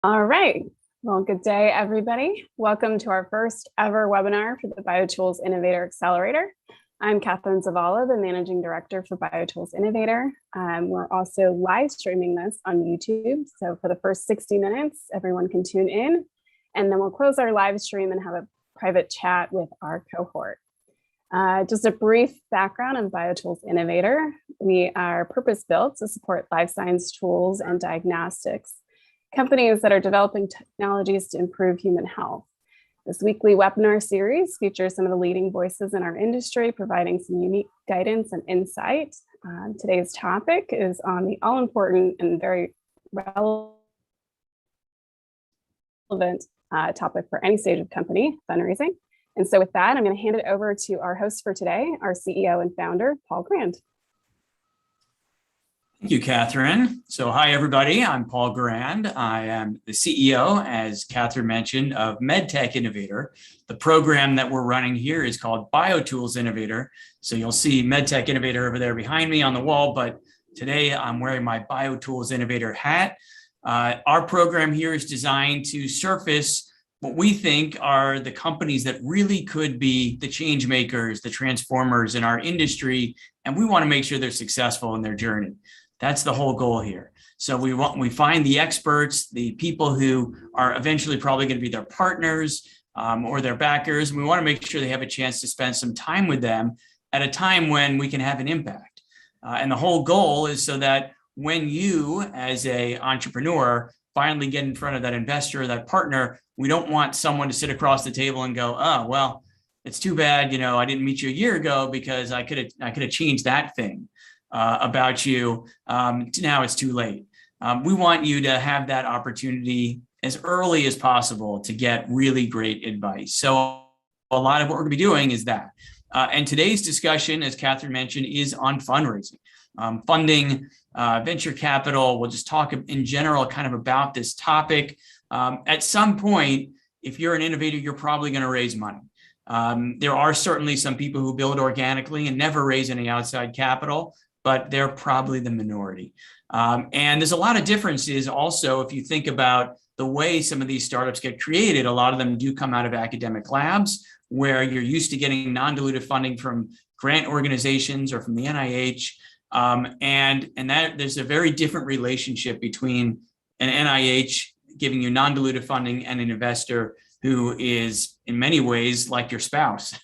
All right. Well, good day, everybody. Welcome to our first ever webinar for the BioTools Innovator Accelerator. I'm Catherine Zavala, the Managing Director for BioTools Innovator. We're also live streaming this on YouTube. So for the first 60 minutes, everyone can tune in, and then we'll close our live stream and have a private chat with our cohort. Just a brief background on BioTools Innovator. We are purpose-built to support life science tools and diagnostics companies that are developing technologies to improve human health. This weekly webinar series features some of the leading voices in our industry, providing some unique guidance and insight. Today's topic is on the all-important and very relevant topic for any stage of company, fundraising. And so with that, I'm going to hand it over to our host for today, our CEO and founder, Paul Grand. Thank you, Catherine. So hi, everybody. I'm Paul Grand. I am the CEO, as Catherine mentioned, of MedTech Innovator. The program that we're running here is called BioTools Innovator. So you'll see MedTech Innovator over there behind me on the wall, but today I'm wearing my BioTools Innovator hat. Our program here is designed to surface what we think are the companies that really could be the change makers, the transformers in our industry, and we want to make sure they're successful in their journey. That's the whole goal here. So we find the experts, the people who are eventually probably going to be their partners or their backers, and we want to make sure they have a chance to spend some time with them at a time when we can have an impact. And the whole goal is so that when you, as an entrepreneur, finally get in front of that investor or that partner, we don't want someone to sit across the table and go, oh, well, it's too bad, I didn't meet you a year ago because I could have changed that thing about you. Now it's too late. We want you to have that opportunity as early as possible to get really great advice. So a lot of what we're going to be doing is that. And today's discussion, as Catherine mentioned, is on fundraising, funding, venture capital. We'll just talk in general kind of about this topic. At some point, if you're an innovator, you're probably going to raise money. There are certainly some people who build organically and never raise any outside capital, but they're probably the minority. And there's a lot of differences also if you think about the way some of these startups get created. A lot of them do come out of academic labs where you're used to getting non-dilutive funding from grant organizations or from the NIH. And that there's a very different relationship between an NIH giving you non-dilutive funding and an investor who is in many ways like your spouse,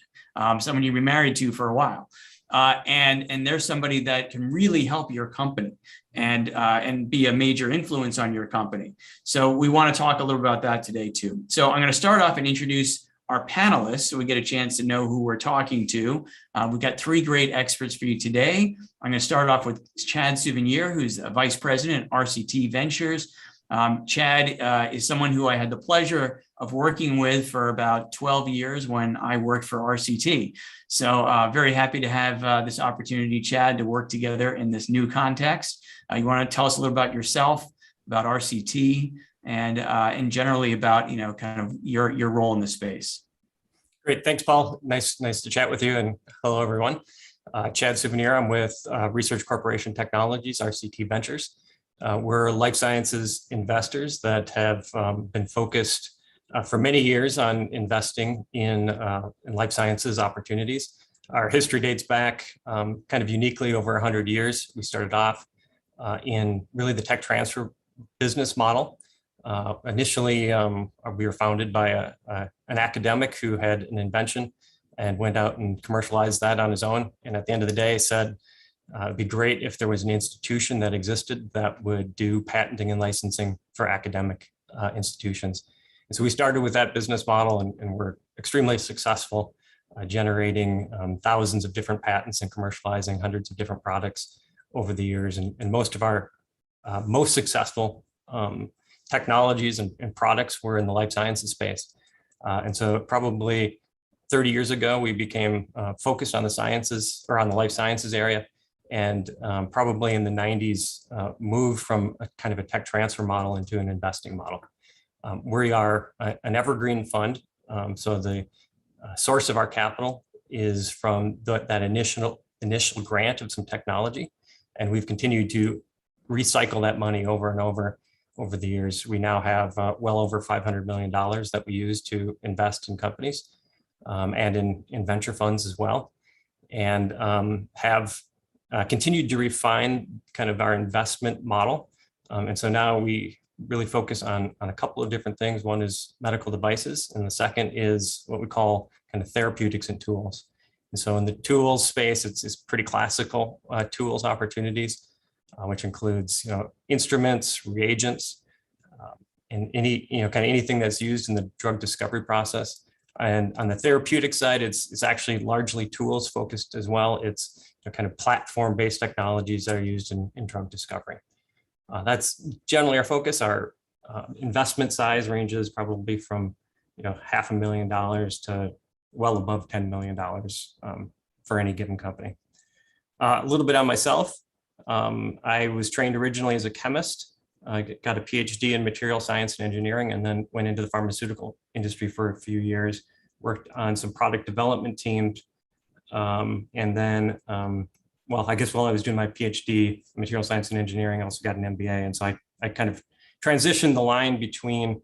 someone you've been married to for a while. And there's somebody that can really help your company and be a major influence on your company. So we want to talk a little about that today too. So I'm going to start off and introduce our panelists so we get a chance to know who we're talking to. We've got three great experts for you today. I'm going to start off with Chad Souvenir, who's a vice president at RDCT Ventures. Chad is someone who I had the pleasure of working with for about 12 years when I worked for RCT. So very happy to have this opportunity, Chad, to work together in this new context. You want to tell us a little about yourself, about RCT, and generally about kind of your role in the space. Great, thanks, Paul. Nice to chat with you, and hello, everyone. Chad Souvenir. I'm with Research Corporation Technologies, RCT Ventures. We're life sciences investors that have been focused for many years on investing in life sciences opportunities. Our history dates back kind of uniquely over 100 years. We started off in really the tech transfer business model. Initially, we were founded by an academic who had an invention and went out and commercialized that on his own. And at the end of the day said, it'd be great if there was an institution that existed that would do patenting and licensing for academic institutions. And so we started with that business model, and we're extremely successful, generating thousands of different patents and commercializing hundreds of different products over the years. And most of our most successful technologies and products were in the life sciences space. And so probably 30 years ago, we became focused on the sciences or on the life sciences area. And probably in the 90s, moved from a kind of a tech transfer model into an investing model. We are an evergreen fund. So the source of our capital is from that initial grant of some technology. And we've continued to recycle that money over and over over the years. We now have well over $500 million that we use to invest in companies and in venture funds as well, and have continued to refine kind of our investment model. And so now we really focus on a couple of different things. One is medical devices, and the second is what we call kind of therapeutics and tools. And so in the tools space, it's pretty classical tools opportunities, which includes instruments, reagents, and any kind of anything that's used in the drug discovery process. And on the therapeutic side, it's actually largely tools focused as well. It's kind of platform-based technologies that are used in drug discovery. That's generally our focus. Our investment size ranges probably from $500,000 to well above $10 million for any given company. A little bit on myself. I was trained originally as a chemist. I got a PhD in material science and engineering, and then went into the pharmaceutical industry for a few years, worked on some product development teams. And then, well, I guess while I was doing my PhD in material science and engineering, I also got an MBA. And so I kind of transitioned the line between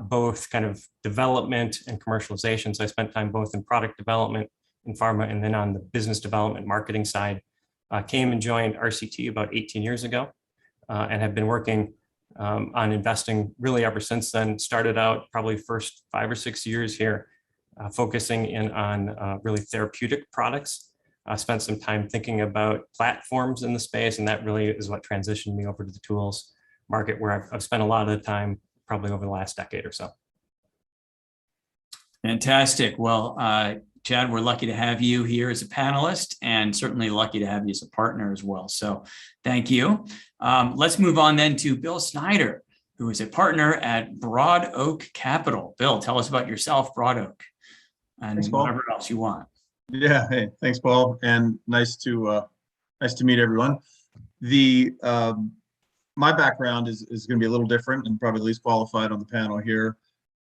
both kind of development and commercialization. So I spent time both in product development in pharma, and then on the business development marketing side. Came and joined RCT about 18 years ago, and have been working on investing really ever since then. Started out probably first 5 or 6 years here, focusing in on really therapeutic products. Spent some time thinking about platforms in the space, and that really is what transitioned me over to the tools market, where I've spent a lot of the time probably over the last decade or so. Fantastic. Well, Chad, we're lucky to have you here as a panelist, and certainly lucky to have you as a partner as well. So thank you. Let's move on then to Bill Snyder, who is a partner at Broad Oak Capital. Bill, tell us about yourself, Broad Oak, and whatever else you want. Yeah, hey, thanks, Paul, and nice to meet everyone. My background is going to be a little different, and probably least qualified on the panel here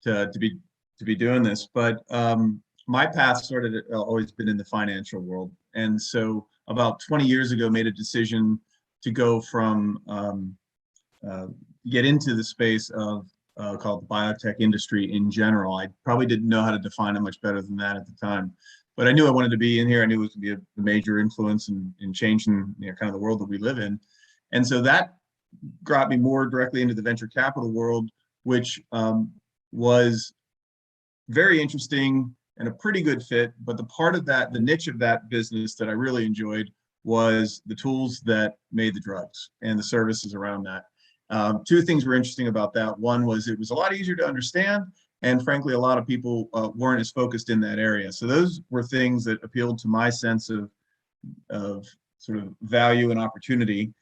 to be doing this. But my path started always been in the financial world, and so about 20 years ago, made a decision to go from get into the space of called the biotech industry in general. I probably didn't know how to define it much better than that at the time, but I knew I wanted to be in here. I knew it was going to be a major influence in changing kind of the world that we live in. And so that brought me more directly into the venture capital world, which was very interesting and a pretty good fit. But the part of that, the niche of that business that I really enjoyed was the tools that made the drugs and the services around that. Two things were interesting about that. One was it was a lot easier to understand, and frankly, a lot of people weren't as focused in that area. So those were things that appealed to my sense of sort of value and opportunity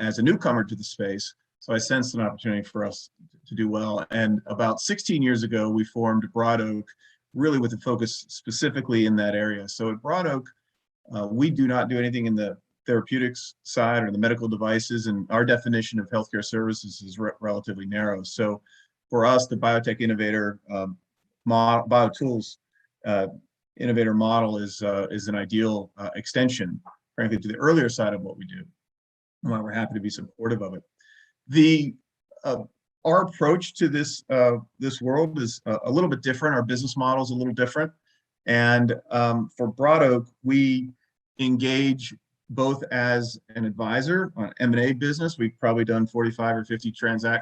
as a newcomer to the space. So I sensed an opportunity for us to do well. And about 16 years ago, we formed Broad Oak, really with a focus specifically in that area. So at Broad Oak, we do not do anything in the therapeutics side or the medical devices, and our definition of healthcare services is relatively narrow. So for us, the Biotech Innovator BioTools Innovator model is an ideal extension, frankly, to the earlier side of what we do, and why we're happy to be supportive of it. Our approach to this world is a little bit different. Our business model is a little different, and for Broad Oak, we engage both as an advisor on M&A business. We've probably done 45 or 50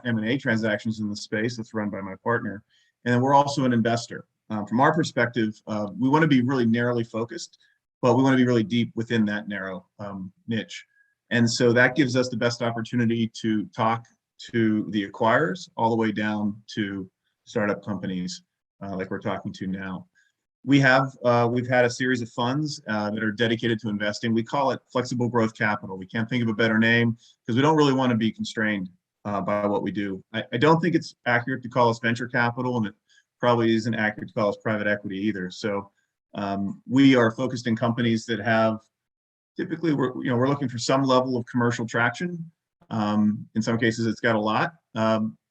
M&A transactions in the space that's run by my partner. And then we're also an investor. From our perspective, we want to be really narrowly focused, but we want to be really deep within that narrow niche. And so that gives us the best opportunity to talk to the acquirers all the way down to startup companies like we're talking to now. We've had a series of funds that are dedicated to investing. We call it flexible growth capital. We can't think of a better name because we don't really want to be constrained by what we do. I don't think it's accurate to call us venture capital, and it probably isn't accurate to call us private equity either. So we are focused in companies that have, typically we're looking for some level of commercial traction. In some cases, it's got a lot,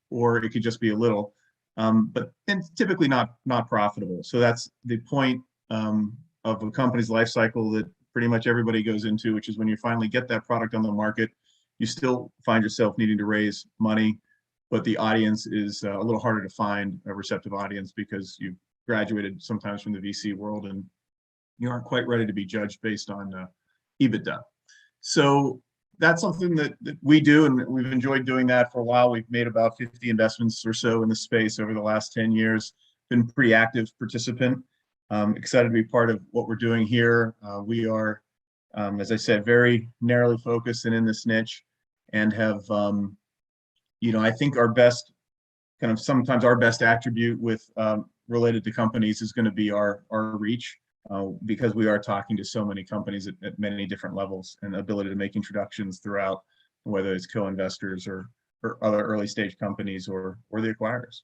or it could just be a little. But typically not profitable. So that's the point of a company's life cycle that pretty much everybody goes into, which is when you finally get that product on the market, you still find yourself needing to raise money but the audience is a little harder to find, a receptive audience, because you've graduated sometimes from the VC world and you aren't quite ready to be judged based on EBITDA. So that's something that we do, and we've enjoyed doing that for a while. We've made about 50 investments or so in the space over the last 10 years, been a pretty active participant. Excited to be part of what we're doing here. We are, as I said, very narrowly focused and in this niche, and have, I think our best, sometimes our best attribute with related to companies is going to be our reach. Because we are talking to so many companies at many different levels, and the ability to make introductions throughout, whether it's co-investors or other early stage companies or the acquirers.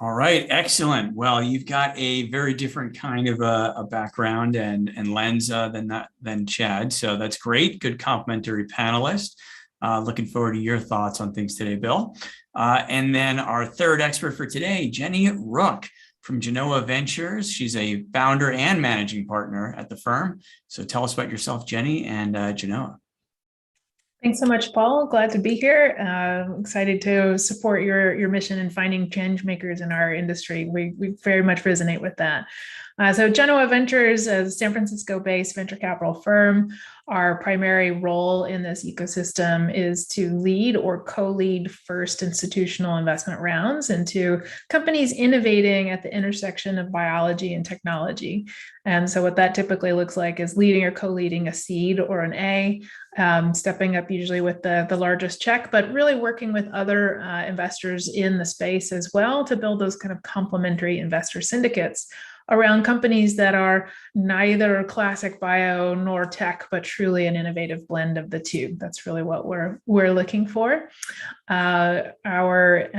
All right, excellent. Well, you've got a very different kind of a background and lens than Chad, so that's great. Good complementary panelist. Looking forward to your thoughts on things today, Bill. And then our third expert for today, Jenny Rook from Geno Ventures. She's a founder and managing partner at the firm. So tell us about yourself, Jenny, and Geno. Thanks so much, Paul. Glad to be here. Excited to support your mission in finding change makers in our industry. We very much resonate with that. So Geno Ventures is a San Francisco-based venture capital firm. Our primary role in this ecosystem is to lead or co-lead first institutional investment rounds into companies innovating at the intersection of biology and technology. And so what that typically looks like is leading or co-leading a seed or an A, stepping up usually with the largest check, but really working with other investors in the space as well to build those kind of complementary investor syndicates around companies that are neither classic bio nor tech, but truly an innovative blend of the two. That's really what we're looking for. Our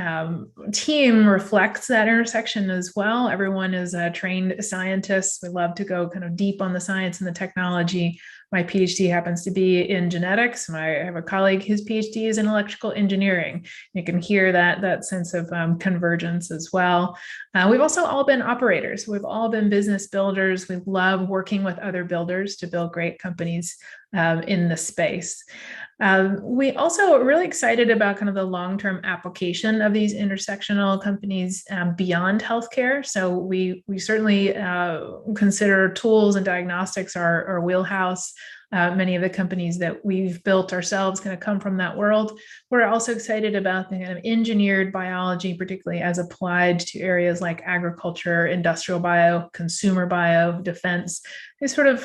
team reflects that intersection as well. Everyone is trained scientists. We love to go kind of deep on the science and the technology. My PhD happens to be in genetics. I have a colleague, his PhD is in electrical engineering. You can hear that sense of convergence as well. We've also all been operators. We've all been business builders. We love working with other builders to build great companies in the space. We also are really excited about kind of the long-term application of these intersectional companies beyond healthcare. So we certainly consider tools and diagnostics our wheelhouse. Many of the companies that we've built ourselves kind of come from that world. We're also excited about the kind of engineered biology, particularly as applied to areas like agriculture, industrial bio, consumer bio, defense. These sort of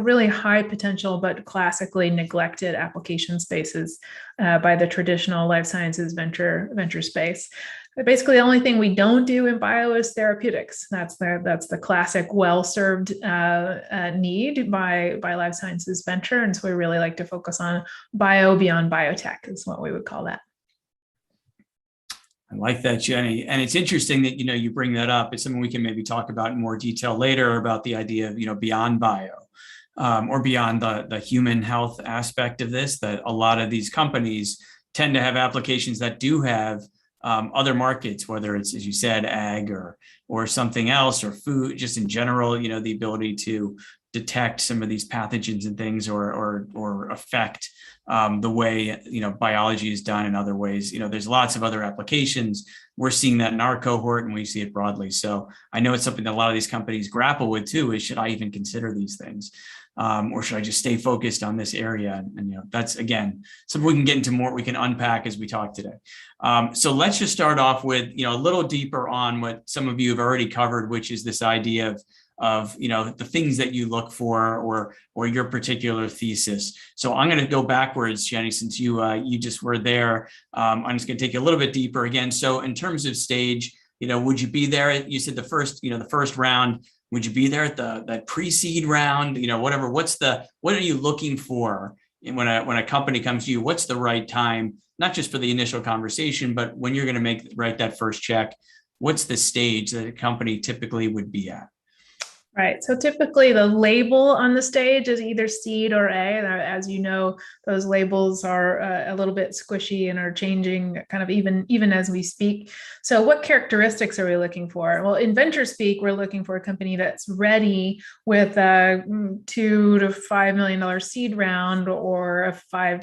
really high potential, but classically neglected application spaces by the traditional life sciences venture space. Basically, the only thing we don't do in bio is therapeutics. That's the classic well-served need by life sciences venture. And so we really like to focus on bio beyond biotech is what we would call that. I like that, Jenny. And it's interesting that, you bring that up. It's something we can maybe talk about in more detail later about the idea of, beyond bio or beyond the human health aspect of this, that a lot of these companies tend to have applications that do have other markets, whether it's, as you said, ag or something else, or food, just in general, the ability to detect some of these pathogens and things or affect the way, biology is done in other ways. There's lots of other applications. We're seeing that in our cohort and we see it broadly. So I know it's something that a lot of these companies grapple with too, is should I even consider these things? Or should I just stay focused on this area? And that's, again, something we can get into more, we can unpack as we talk today. So let's just start off with, a little deeper on what some of you have already covered, which is this idea of the things that you look for or your particular thesis. So I'm going to go backwards, Jenny, since you just were there. I'm just going to take you a little bit deeper again. So in terms of stage, would you be there? You said the first round. Would you be there at that pre-seed round? Whatever. What are you looking for when a company comes to you? What's the right time? Not just for the initial conversation, but when you're going to write that first check. What's the stage that a company typically would be at? Right. So typically the label on the stage is either seed or A. As you know, those labels are a little bit squishy and are changing kind of even as we speak. So what characteristics are we looking for? Well, in venture speak, we're looking for a company that's ready with a $2 to $5 million seed round or a $5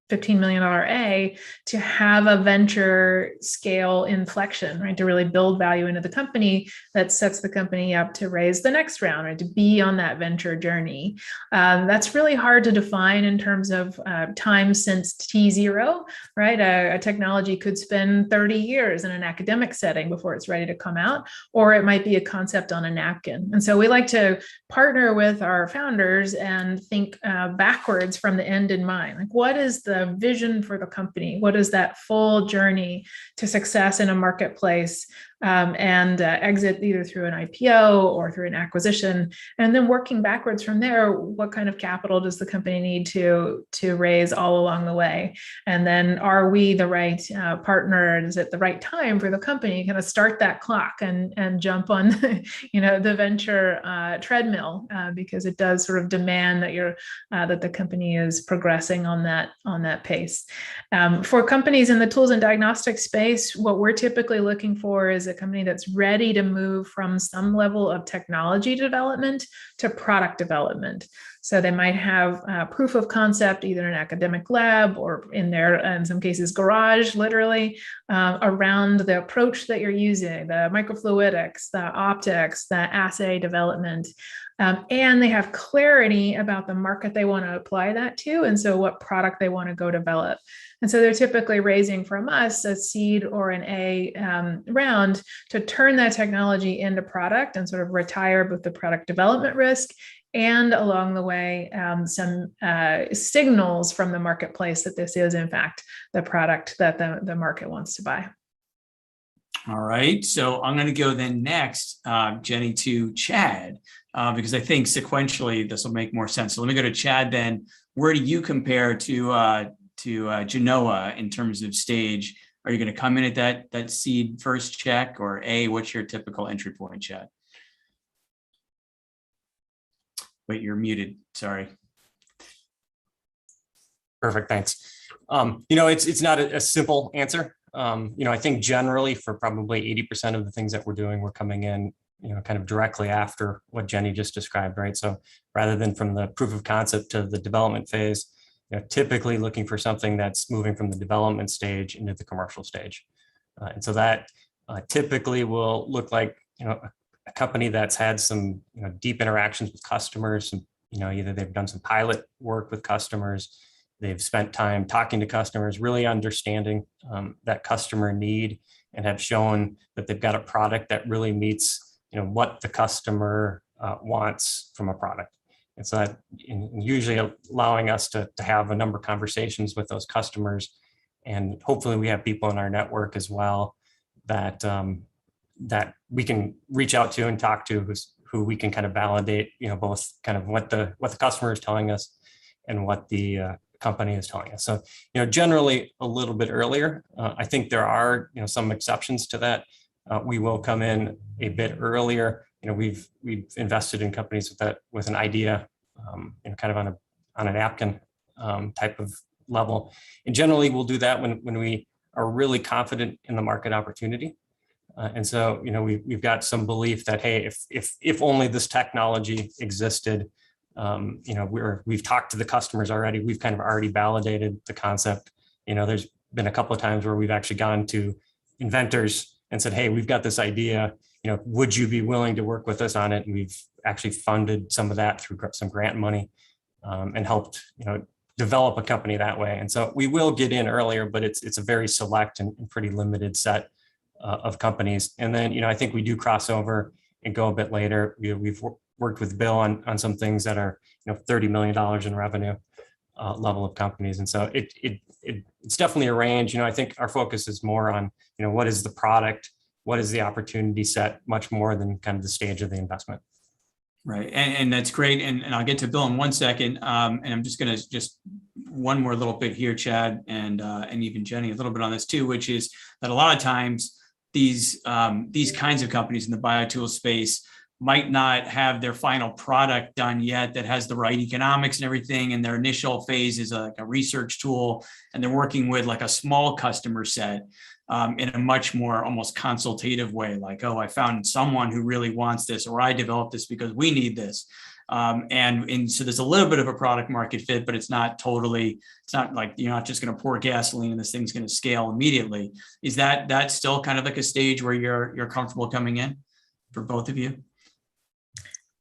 to $15 million A to have a venture scale inflection, right? To really build value into the company that sets the company up to raise the next round, or to be on that venture journey. That's really hard to define in terms of time since T0, right? A technology could spend 30 years in an academic setting before it's ready to come out, or it might be a concept on a napkin. And so we like to partner with our founders and think backwards from the end in mind. Like, what is the vision for the company? What is that full journey to success in a marketplace, and exit either through an IPO or through an acquisition? And then working backwards from there, what kind of capital does the company need to raise all along the way? And then, are we the right partner? Is it the right time for the company? Kind of start that clock and jump on the venture treadmill, because it does sort of demand that that the company is progressing on that pace. For companies in the tools and diagnostics space, what we're typically looking for is a company that's ready to move from some level of technology development to product development. So they might have proof of concept, either in an academic lab or in some cases, garage, literally, around the approach that you're using, the microfluidics, the optics, the assay development. And they have clarity about the market they want to apply that to, and so what product they want to go develop. And so they're typically raising from us a seed or an A round to turn that technology into product and sort of retire both the product development risk and, along the way, some signals from the marketplace that this is, in fact, the product that the market wants to buy. All right, so I'm going to go then next, Jenny, to Chad, because I think sequentially this will make more sense. So let me go to Chad then. Where do you compare to Genoa in terms of stage? Are you going to come in at that seed first check, or what's your typical entry point, Chad? Wait, you're muted. Sorry. Perfect. Thanks. It's not a simple answer. I think generally for probably 80% of the things that we're doing, we're coming in, kind of directly after what Jenny just described, right? So rather than from the proof of concept to the development phase, typically looking for something that's moving from the development stage into the commercial stage. And so that typically will look like, a company that's had some deep interactions with customers. Either they've done some pilot work with customers, they've spent time talking to customers, really understanding that customer need, and have shown that they've got a product that really meets what the customer wants from a product. And so that usually allowing us to have a number of conversations with those customers, and hopefully we have people in our network as well that we can reach out to and talk to, who we can kind of validate, both kind of what the customer is telling us and what the company is telling us. So, generally a little bit earlier. I think there are, some exceptions to that. We will come in a bit earlier. We've invested in companies with an idea, kind of on a napkin type of level. And generally we'll do that when we are really confident in the market opportunity. And so, we've got some belief that, hey, if only this technology existed, we've talked to the customers already. We've kind of already validated the concept. There's been a couple of times where we've actually gone to inventors and said, hey, we've got this idea, would you be willing to work with us on it? And we've actually funded some of that through some grant money, and helped, develop a company that way. And so we will get in earlier, but it's a very select and pretty limited set of companies. And then, I think we do cross over and go a bit later. We've worked with Bill on some things that are, $30 million in revenue level of companies. And so it's definitely a range. I think our focus is more on, what is the product, what is the opportunity set, much more than kind of the stage of the investment. Right. And that's great. And I'll get to Bill in 1 second. And I'm just going to one more little bit here, Chad, and even Jenny, a little bit on this too, which is that a lot of times these kinds of companies in the BioTools space might not have their final product done yet that has the right economics and everything. And their initial phase is like a research tool, and they're working with like a small customer set in a much more almost consultative way. Like, oh, I found someone who really wants this, or I developed this because we need this. And so there's a little bit of a product market fit, but it's not like you're not just going to pour gasoline and this thing's going to scale immediately. Is that still kind of like a stage where you're comfortable coming in for both of you?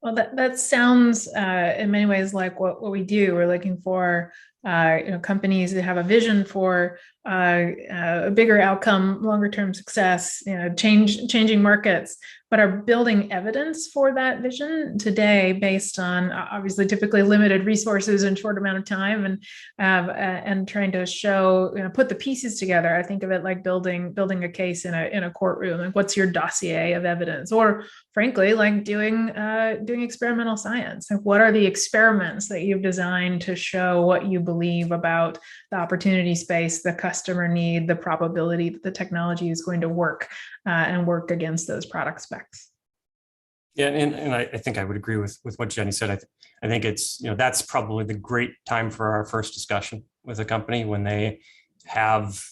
Well, that sounds in many ways like what we do. We're looking for companies that have a vision for a bigger outcome, longer term success, changing markets, but are building evidence for that vision today based on obviously typically limited resources and short amount of time, and trying to show, put the pieces together. I think of it like building a case in a courtroom. Like, what's your dossier of evidence? Or frankly, like doing experimental science. Like, what are the experiments that you've designed to show what you believe about the opportunity space, the customer need, the probability that the technology is going to work and work against those product specs. Yeah, and I think I would agree with what Jenny said. I think it's, that's probably the great time for our first discussion with a company, when they have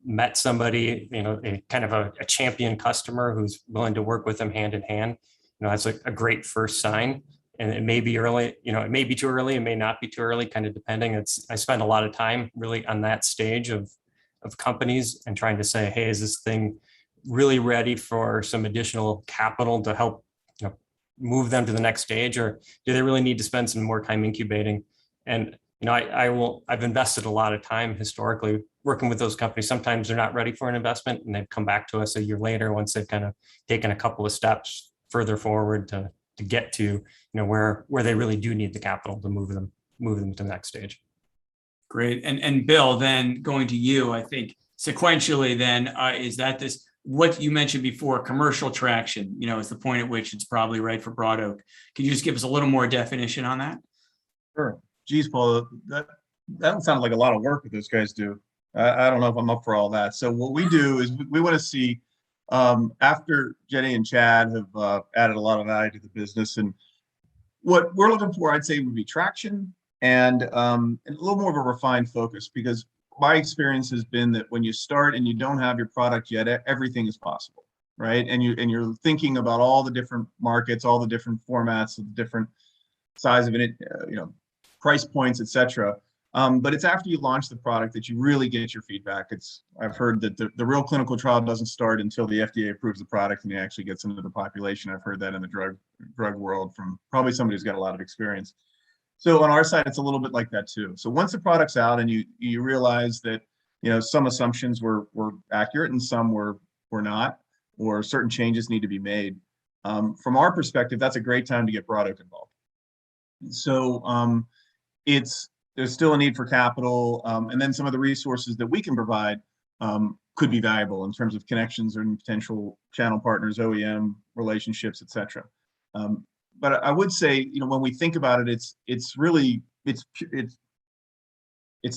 met somebody, a kind of a champion customer who's willing to work with them hand in hand. That's a great first sign. And it may be early, it may be too early, it may not be too early, kind of depending. I spend a lot of time really on that stage of companies and trying to say, hey, is this thing really ready for some additional capital to help move them to the next stage, or do they really need to spend some more time incubating? And I've invested a lot of time historically working with those companies. Sometimes they're not ready for an investment, and they've come back to us a year later once they've kind of taken a couple of steps further forward to get to where they really do need the capital to move them to the next stage. Great. And Bill, then going to you, I think sequentially then, is that this, what you mentioned before, commercial traction, is the point at which it's probably right for Broad Oak. Can you just give us a little more definition on that? Sure. Geez, Paul, that sounds like a lot of work that those guys do. I don't know if I'm up for all that. So what we do is we want to see, after Jenny and Chad have added a lot of value to the business, and what we're looking for, I'd say, would be traction and a little more of a refined focus, because my experience has been that when you start and you don't have your product yet, everything is possible, right? And you're thinking about all the different markets, all the different formats, the different size of it, price points, etc. But it's after you launch the product that you really get your feedback. I've heard that the real clinical trial doesn't start until the FDA approves the product and it actually gets into the population. I've heard that in the drug world from probably somebody who's got a lot of experience. So on our side, it's a little bit like that too. So once the product's out and you realize that some assumptions were accurate and some were not, or certain changes need to be made, from our perspective, that's a great time to get Broad Oak involved. So there's still a need for capital, and then some of the resources that we can provide could be valuable in terms of connections and potential channel partners, OEM relationships, etc. But I would say, when we think about it, it's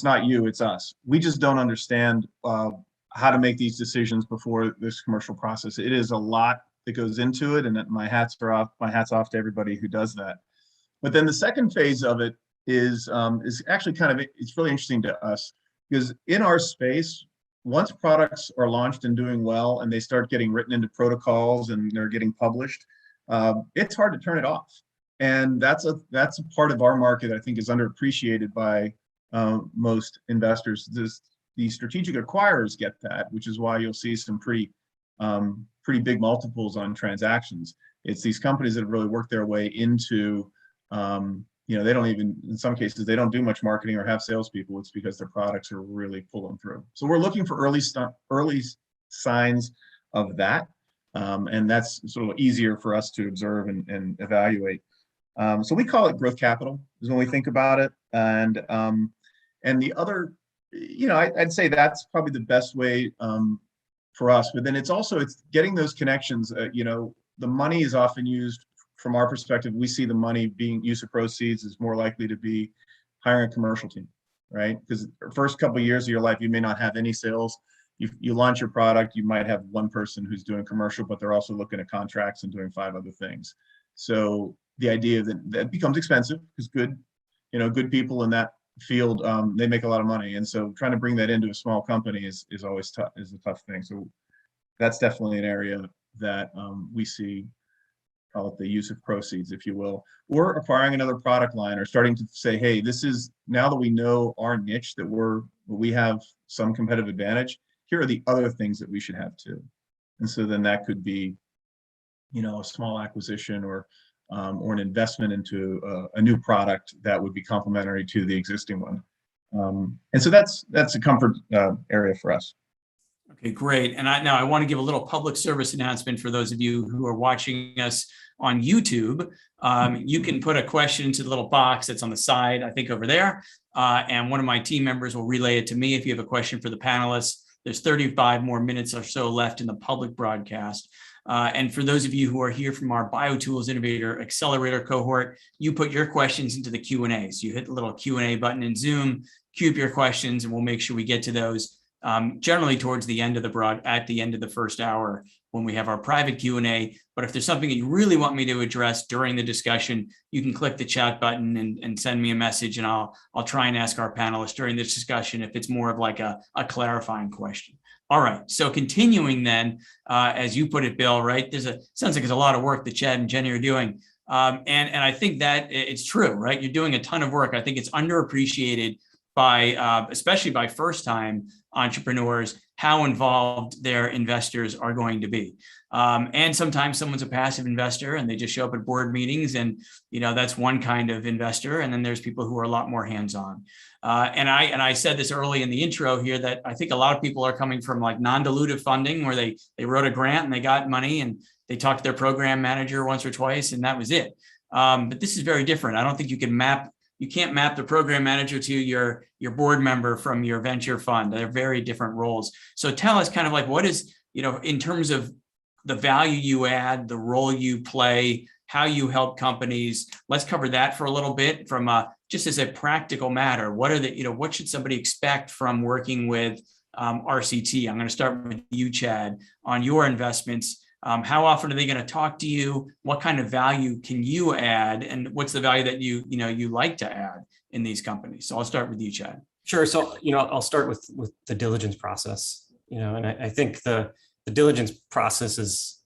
not you, it's us. We just don't understand how to make these decisions before this commercial process. It is a lot that goes into it, and my hat's off to everybody who does that. But then the second phase of it is actually it's really interesting to us, because in our space, once products are launched and doing well and they start getting written into protocols and they're getting published, it's hard to turn it off. And that's a part of our market I think is underappreciated by most investors. The strategic acquirers get that, which is why you'll see some pretty big multiples on transactions. It's these companies that have really worked their way into they don't even, in some cases, they don't do much marketing or have salespeople. It's because their products are really pulling through. So we're looking for early signs of that. And that's sort of easier for us to observe and evaluate. So we call it growth capital is when we think about it. And the other, I'd say that's probably the best way for us. But then it's getting those connections. The money is often used. From our perspective, we see the money being use of proceeds is more likely to be hiring a commercial team, right? Because the first couple of years of your life, you may not have any sales. You launch your product, you might have one person who's doing commercial, but they're also looking at contracts and doing 5 other things. So the idea that becomes expensive, because good people in that field, they make a lot of money. And so trying to bring that into a small company is always tough, is a tough thing. So that's definitely an area that we see call it the use of proceeds, if you will, or acquiring another product line, or starting to say, hey, this is, now that we know our niche, that we have some competitive advantage, here are the other things that we should have too. And so then that could be, a small acquisition or an investment into a new product that would be complementary to the existing one. And so that's a comfort area for us. Okay, great. And now I want to give a little public service announcement for those of you who are watching us on YouTube. You can put a question into the little box that's on the side, I think over there, and one of my team members will relay it to me if you have a question for the panelists. There's 35 more minutes or so left in the public broadcast. And for those of you who are here from our BioTools Innovator Accelerator cohort, you put your questions into the Q&A. So you hit the little Q&A button in Zoom, queue up your questions, and we'll make sure we get to those generally towards the end of at the end of the first hour when we have our private Q&A. But if there's something that you really want me to address during the discussion, you can click the chat button and send me a message, and I'll try and ask our panelists during this discussion if it's more of like a clarifying question. All right, so continuing then, as you put it, Bill, right? Sounds like there's a lot of work that Chad and Jenny are doing. And I think that it's true, right? You're doing a ton of work. I think it's underappreciated by, especially by first-time entrepreneurs, how involved their investors are going to be. And sometimes someone's a passive investor and they just show up at board meetings, and that's one kind of investor. And then there's people who are a lot more hands-on. And I said this early in the intro here that I think a lot of people are coming from like non-dilutive funding, where they wrote a grant and they got money and they talked to their program manager once or twice and that was it. But this is very different. I don't think you can't map the program manager to your board member from your venture fund. They're very different roles. So tell us kind of like, what is, in terms of the value you add, the role you play, how you help companies. Let's cover that for a little bit from just as a practical matter. What are what should somebody expect from working with RCT? I'm going to start with you, Chad, on your investments. How often are they going to talk to you? What kind of value can you add? And what's the value that you like to add in these companies? So I'll start with you, Chad. Sure. So, I'll start with the diligence process, and I think the diligence process is,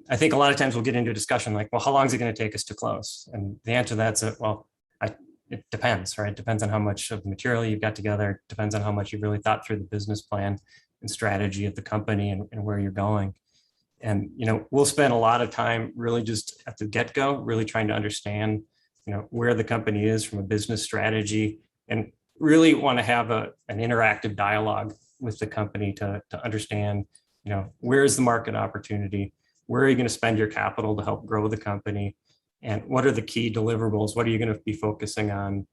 I think a lot of times we'll get into a discussion like, well, how long is it going to take us to close? And the answer to that's, it depends, right? It depends on how much of the material you've got together. It depends on how much you've really thought through the business plan and strategy of the company and where you're going. And, we'll spend a lot of time really just at the get-go, really trying to understand, where the company is from a business strategy, and really want to have an interactive dialogue with the company to understand, where is the market opportunity? Where are you going to spend your capital to help grow the company? And what are the key deliverables? What are you going to be focusing on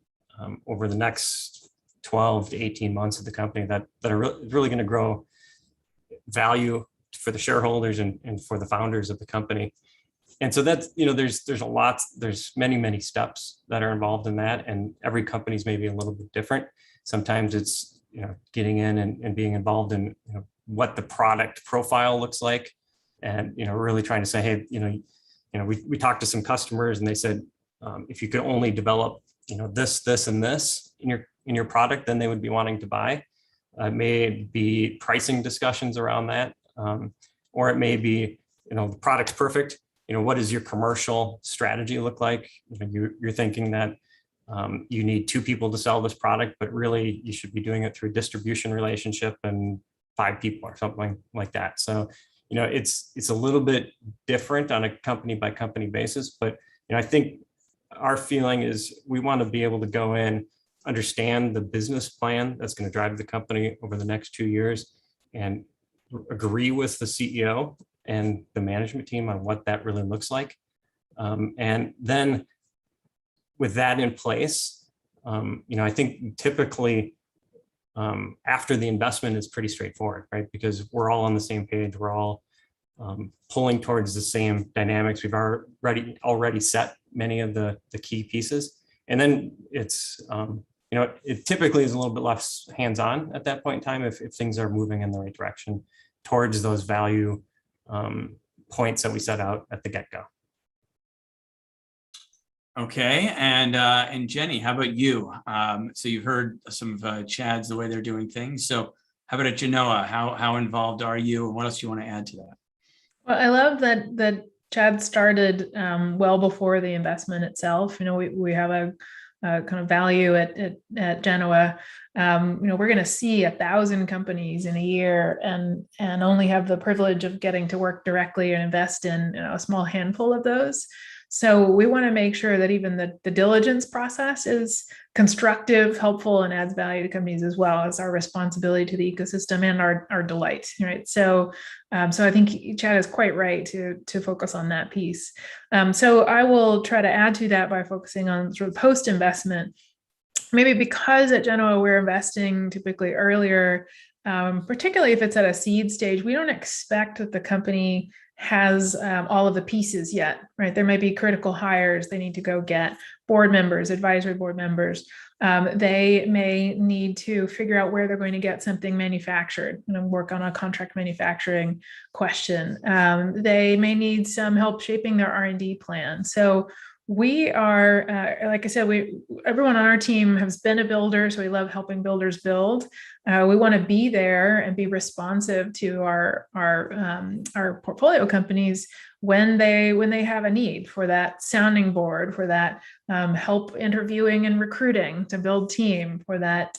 over the next 12 to 18 months of the company that are really going to grow value for the shareholders and for the founders of the company? And so that's, there's many steps that are involved in that. And every company is maybe a little bit different. Sometimes it's, getting in and being involved in, what the product profile looks like. And, really trying to say, hey, we talked to some customers and they said, if you could only develop, this and this in your product, then they would be wanting to buy. It may be pricing discussions around that, or it may be, the product's perfect. What does your commercial strategy look like? You're thinking that you need 2 people to sell this product, but really you should be doing it through a distribution relationship and 5 people or something like that. So, it's a little bit different on a company by company basis, but I think our feeling is we want to be able to go in, understand the business plan that's going to drive the company over the next 2 years, and agree with the CEO and the management team on what that really looks like. And then with that in place, I think typically after the investment is pretty straightforward, right? Because we're all on the same page. We're all pulling towards the same dynamics. We've already set many of the key pieces. And then it's, it typically is a little bit less hands-on at that point in time if things are moving in the right direction towards those value points that we set out at the get-go. Okay, and Jenny, how about you? So you've heard some of Chad's, the way they're doing things. So how about Genoa? How involved are you, and what else do you want to add to that? Well, I love that Chad started well before the investment itself. We have a kind of value at Genoa. We're going to see 1,000 companies in a year, and only have the privilege of getting to work directly and invest in a small handful of those. So we want to make sure that even the diligence process is constructive, helpful, and adds value to companies, as well as our responsibility to the ecosystem and our delight, right? So I think Chad is quite right to focus on that piece. So I will try to add to that by focusing on sort of post-investment. Maybe because at Genoa we're investing typically earlier, particularly if it's at a seed stage, we don't expect that the company has all of the pieces yet, right? There may be critical hires they need to go get, board members, advisory board members. They may need to figure out where they're going to get something manufactured, work on a contract manufacturing question. They may need some help shaping their R&D plan. So we are, like I said, everyone on our team has been a builder, so we love helping builders build. We want to be there and be responsive to our portfolio companies when they have a need for that sounding board, for that help interviewing and recruiting to build team, for that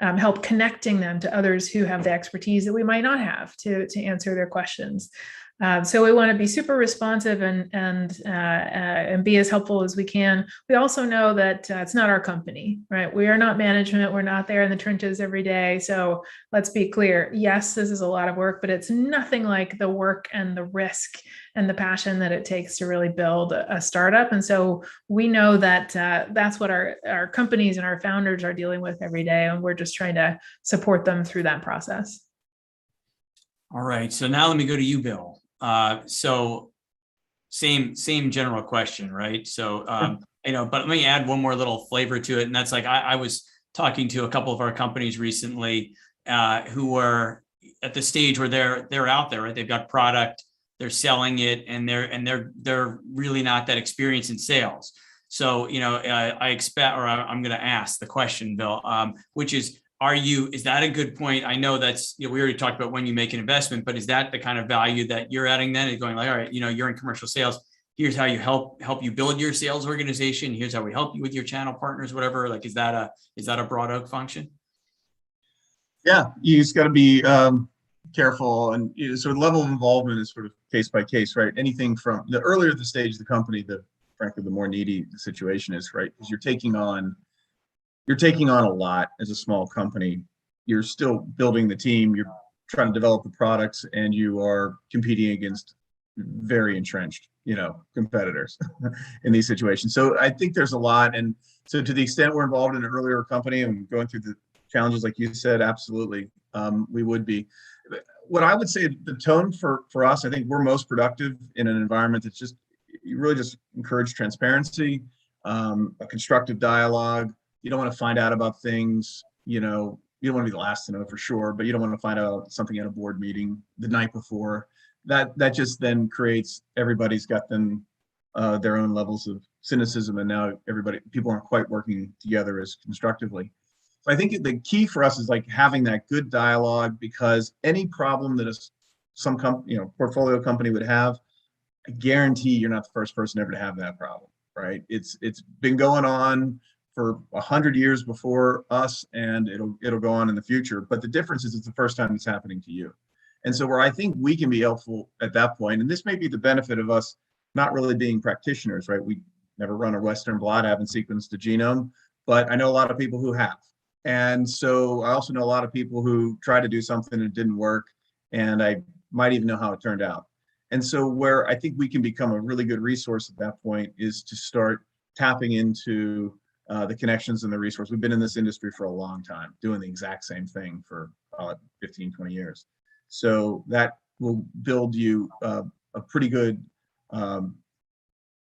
help connecting them to others who have the expertise that we might not have to answer their questions. So we want to be super responsive and be as helpful as we can. We also know that it's not our company, right? We are not management. We're not there in the trenches every day. So let's be clear. Yes, this is a lot of work, but it's nothing like the work and the risk and the passion that it takes to really build a startup. And so we know that that's what our companies and our founders are dealing with every day. And we're just trying to support them through that process. All right. So now let me go to you, Bill. So same general question, right? So, but let me add one more little flavor to it. And that's like, I was talking to a couple of our companies recently, who were at the stage where they're out there, right? They've got product, they're selling it, and they're really not that experienced in sales. So, I expect, or I'm going to ask the question, Bill, which is, is that a good point? I know that's, we already talked about when you make an investment, but is that the kind of value that you're adding then? Is going like, all right, you're in commercial sales. Here's how you help you build your sales organization. Here's how we help you with your channel partners, whatever. Like, is that a broad oak function? Yeah, you just got to be careful, and sort of level of involvement is sort of case by case, right? Anything from the earlier the stage of the company, frankly, the more needy the situation is, right? Because you're taking on a lot as a small company. You're still building the team, you're trying to develop the products, and you are competing against very entrenched, competitors in these situations. So I think there's a lot. And so to the extent we're involved in an earlier company and going through the challenges, like you said, absolutely, we would be. What I would say, the tone for us, I think we're most productive in an environment that's you really just encourage transparency, a constructive dialogue. You don't want to find out about things, you don't want to be the last to know for sure, but you don't want to find out something at a board meeting the night before. That just then creates, everybody's got their own levels of cynicism, and now people aren't quite working together as constructively. So I think the key for us is like having that good dialogue, because any problem that some portfolio company would have, I guarantee you're not the first person ever to have that problem, right? It's been going on for 100 years before us, and it'll go on in the future. But the difference is it's the first time it's happening to you. And so where I think we can be helpful at that point, and this may be the benefit of us not really being practitioners, right? We never run a Western blot, haven't sequenced a genome, but I know a lot of people who have. And so I also know a lot of people who tried to do something and it didn't work, and I might even know how it turned out. And so where I think we can become a really good resource at that point is to start tapping into the connections and the resource. We've been in this industry for a long time, doing the exact same thing for 15, 20 years. So that will build you a pretty good,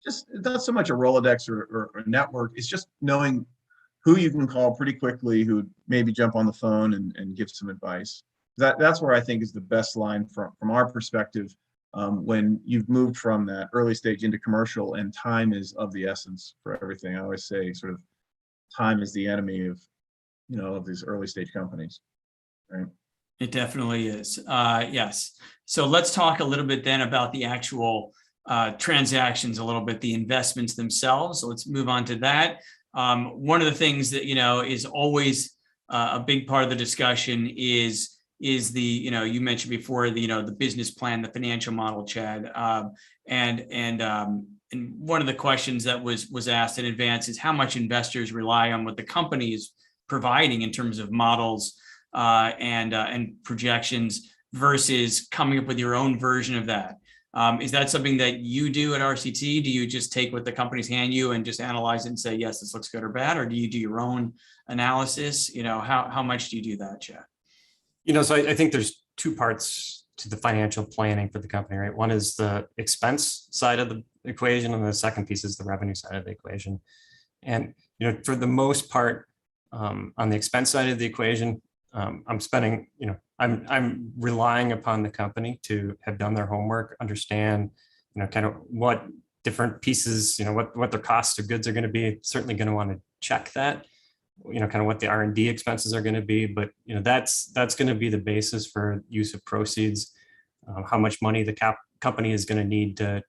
just not so much a Rolodex or a network, it's just knowing who you can call pretty quickly, who maybe jump on the phone and give some advice. That's where I think is the best line from our perspective, when you've moved from that early stage into commercial, and time is of the essence for everything. I always say sort of time is the enemy of these early stage companies, right? It definitely is. Yes. So let's talk a little bit then about the actual transactions a little bit, the investments themselves. So let's move on to that. One of the things that, is always a big part of the discussion is the, you mentioned before, the business plan, the financial model, Chad. And one of the questions that was asked in advance is how much investors rely on what the company is providing in terms of models and projections versus coming up with your own version of that. Is that something that you do at RCT? Do you just take what the companies hand you and just analyze it and say, yes, this looks good or bad? Or do you do your own analysis? How much do you do that, Chad? So I think there's two parts to the financial planning for the company, right? One is the expense side of the equation, and the second piece is the revenue side of the equation. And, for the most part, on the expense side of the equation, I'm spending, I'm relying upon the company to have done their homework, understand, kind of what different pieces, what their costs of goods are going to be. Certainly going to want to check that, kind of what the R&D expenses are going to be. But, that's going to be the basis for use of proceeds, how much money the company is going to need to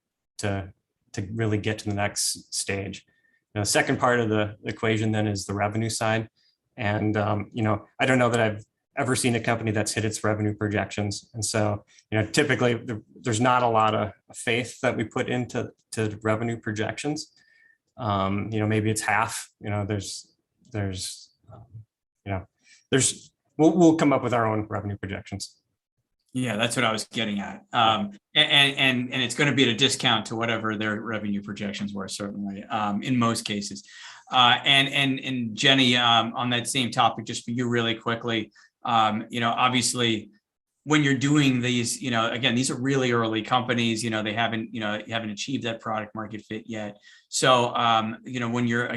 really get to the next stage. The second part of the equation then is the revenue side. And, I don't know that I've ever seen a company that's hit its revenue projections. And so, typically there's not a lot of faith that we put into revenue projections. Maybe it's half, we'll come up with our own revenue projections. Yeah, that's what I was getting at. And it's going to be at a discount to whatever their revenue projections were, certainly, in most cases. And Jenny, on that same topic, just for you really quickly, obviously when you're doing these, again, these are really early companies, they haven't achieved that product market fit yet. So, when you're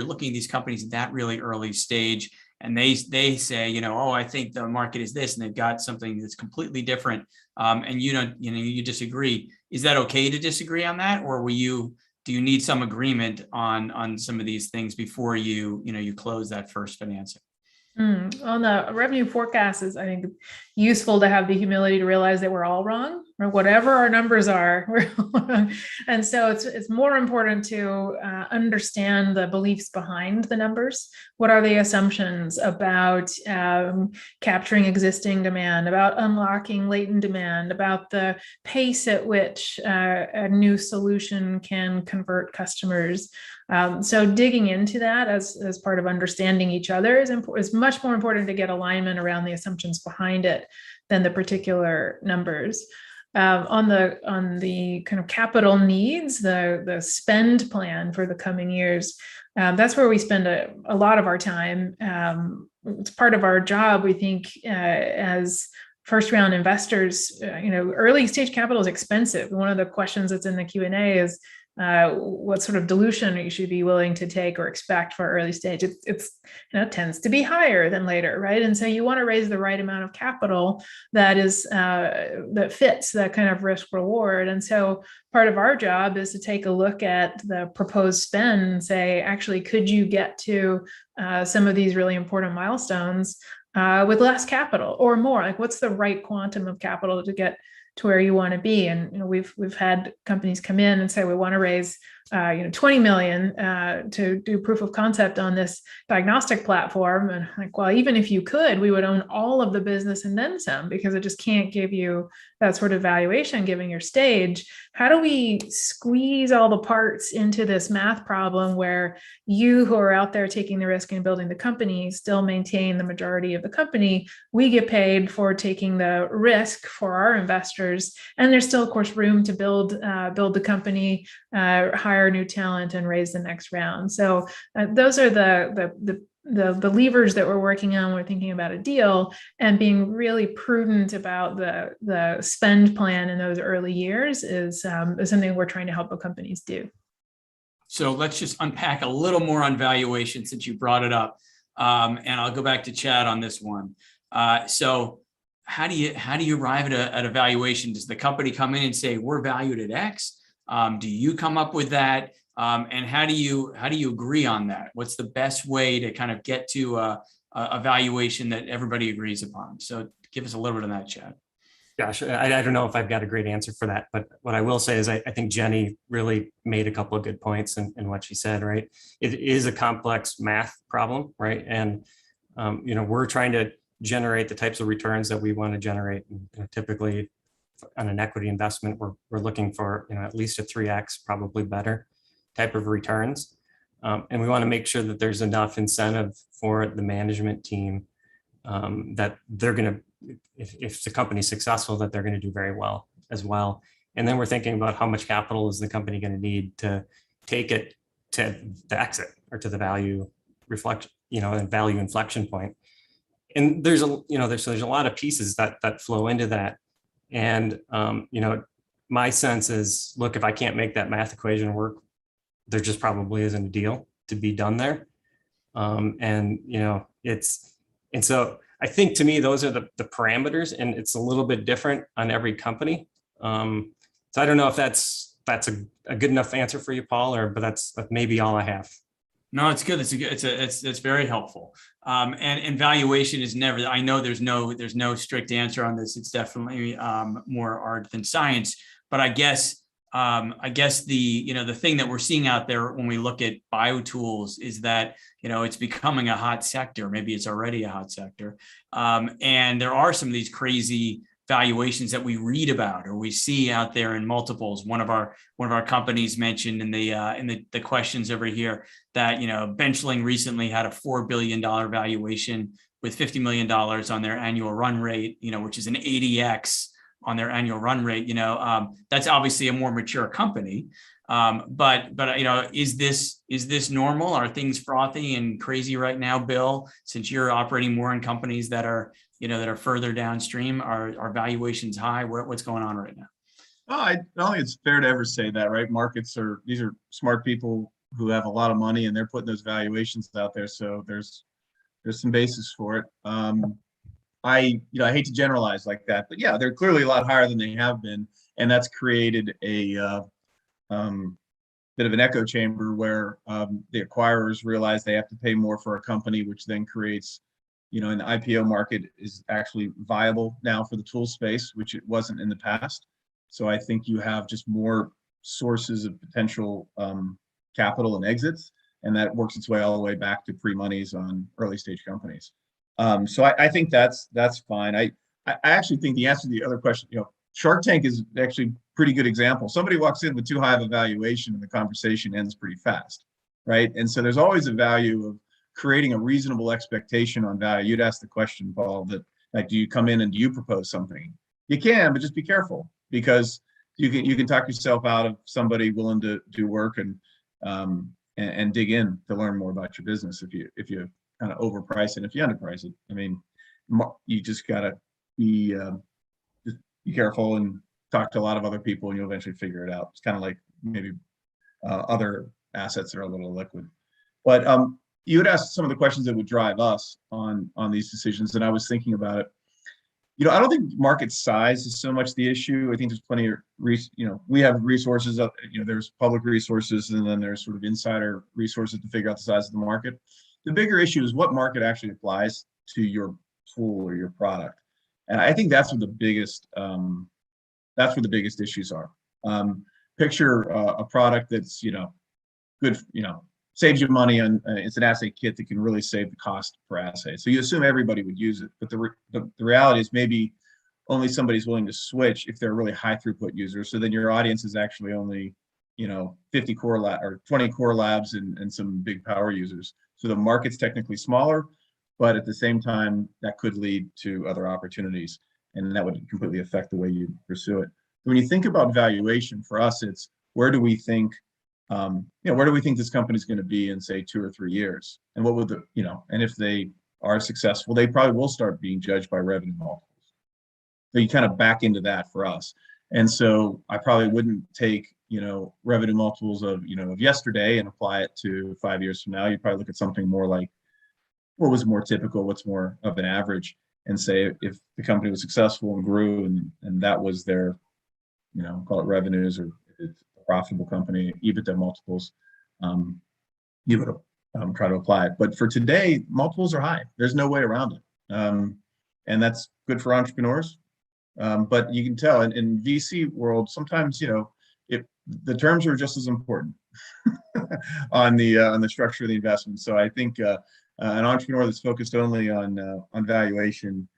looking at these companies at that really early stage, and they say, I think the market is this, and they've got something that's completely different, and you disagree. Is that okay to disagree on that, or do you need some agreement on some of these things before you close that first financing? On the revenue forecast is, I think, useful to have the humility to realize that we're all wrong, or whatever our numbers are. And so it's more important to understand the beliefs behind the numbers. What are the assumptions about capturing existing demand, about unlocking latent demand, about the pace at which a new solution can convert customers? So digging into that as part of understanding each other is much more important to get alignment around the assumptions behind it than the particular numbers. On the kind of capital needs, the spend plan for the coming years, that's where we spend a lot of our time. It's part of our job, we think, as first round investors. Early stage capital is expensive. One of the questions that's in the Q&A is, what sort of dilution you should be willing to take or expect for early stage. It's tends to be higher than later, right? And so you want to raise the right amount of capital that fits that kind of risk reward. And so part of our job is to take a look at the proposed spend and say, actually, could you get to some of these really important milestones with less capital or more? Like, what's the right quantum of capital to get to where you want to be? And we've had companies come in and say, we want to raise 20 million to do proof of concept on this diagnostic platform. And like, well, even if you could, we would own all of the business and then some, because it just can't give you that sort of valuation given your stage. How do we squeeze all the parts into this math problem where you, who are out there taking the risk and building the company, still maintain the majority of the company? We get paid for taking the risk for our investors, and there's still, of course, room to build the company, hire new talent, and raise the next round. So those are the levers that we're working on. We're thinking about a deal, and being really prudent about the spend plan in those early years is something we're trying to help companies do. So let's just unpack a little more on valuation, since you brought it up, and I'll go back to Chad on this one. So how do you arrive at a valuation? Does the company come in and say, we're valued at X? Do you come up with that? And how do you agree on that? What's the best way to kind of get to a valuation that everybody agrees upon? So give us a little bit of that, Chad. Gosh, I don't know if I've got a great answer for that, but what I will say is I think Jenny really made a couple of good points in what she said, right? It is a complex math problem, right? And, we're trying to generate the types of returns that we want to generate. And typically on an equity investment, we're looking for, at least a 3x, probably better type of returns. And we want to make sure that there's enough incentive for the management team that they're going to, if the company's successful, that they're going to do very well as well. And then we're thinking about how much capital is the company going to need to take it to the exit or to the value reflection, and value inflection point. And there's a lot of pieces that flow into that. And, my sense is, look, if I can't make that math equation work, there just probably isn't a deal to be done there. And so I think, to me, those are the parameters, and it's a little bit different on every company. So I don't know if that's a good enough answer for you, Paul, but that's maybe all I have. No, it's good. It's very helpful. And valuation is never, I know there's no strict answer on this. It's definitely more art than science, but I guess the thing that we're seeing out there when we look at BioTools is that, it's becoming a hot sector. Maybe it's already a hot sector. And there are some of these crazy valuations that we read about or we see out there in multiples. One of our companies mentioned in the questions over here that, Benchling recently had a $4 billion valuation with $50 million on their annual run rate, which is an 80x on their annual run rate. That's obviously a more mature company. But is this normal? Are things frothy and crazy right now, Bill, since you're operating more in companies that are further downstream? Are valuations high? What's going on right now? Well, I don't think it's fair to ever say that, right? These are smart people who have a lot of money, and they're putting those valuations out there. So there's some basis for it. I hate to generalize like that, but yeah, they're clearly a lot higher than they have been, and that's created a bit of an echo chamber where the acquirers realize they have to pay more for a company, which then creates, in the IPO market is actually viable now for the tool space, which it wasn't in the past. So I think you have just more sources of potential capital and exits, and that works its way all the way back to pre-monies on early stage companies. So I think that's fine. I actually think the answer to the other question, Shark Tank is actually a pretty good example. Somebody walks in with too high of a valuation and the conversation ends pretty fast, right? And so there's always a value of creating a reasonable expectation on value. You'd ask the question, Paul, that like, do you come in and do you propose something? You can, but just be careful, because you can talk yourself out of somebody willing to do work and dig in to learn more about your business if you kind of overprice it. If you underprice it, I mean, you just gotta be careful and talk to a lot of other people, and you'll eventually figure it out. It's kind of like maybe other assets that are a little liquid. But you had asked some of the questions that would drive us on these decisions, and I was thinking about it. I don't think market size is so much the issue. I think there's plenty of, we have resources, there's public resources, and then there's sort of insider resources to figure out the size of the market. The bigger issue is what market actually applies to your tool or your product. And I think that's where the biggest issues are. Picture a product that's, good, saves you money on, it's an assay kit that can really save the cost per assay. So you assume everybody would use it, but the reality is maybe only somebody's willing to switch if they're a really high throughput user. So then your audience is actually only, 50 core lab or 20 core labs and some big power users. So the market's technically smaller, but at the same time, that could lead to other opportunities, and that would completely affect the way you pursue it. When you think about valuation, for us, it's where do we think this company is going to be in, say, 2 or 3 years? And what would and if they are successful, they probably will start being judged by revenue multiples. So you kind of back into that for us. And so I probably wouldn't take, revenue multiples of yesterday and apply it to 5 years from now. You'd probably look at something more like what was more typical, what's more of an average, and say if the company was successful and grew and that was their, call it revenues, or it's a profitable company, EBITDA multiples, you would try to apply it. But for today, multiples are high. There's no way around it. And that's good for entrepreneurs. But you can tell in VC world, sometimes, if the terms are just as important on the structure of the investment. So I think an entrepreneur that's focused only on valuation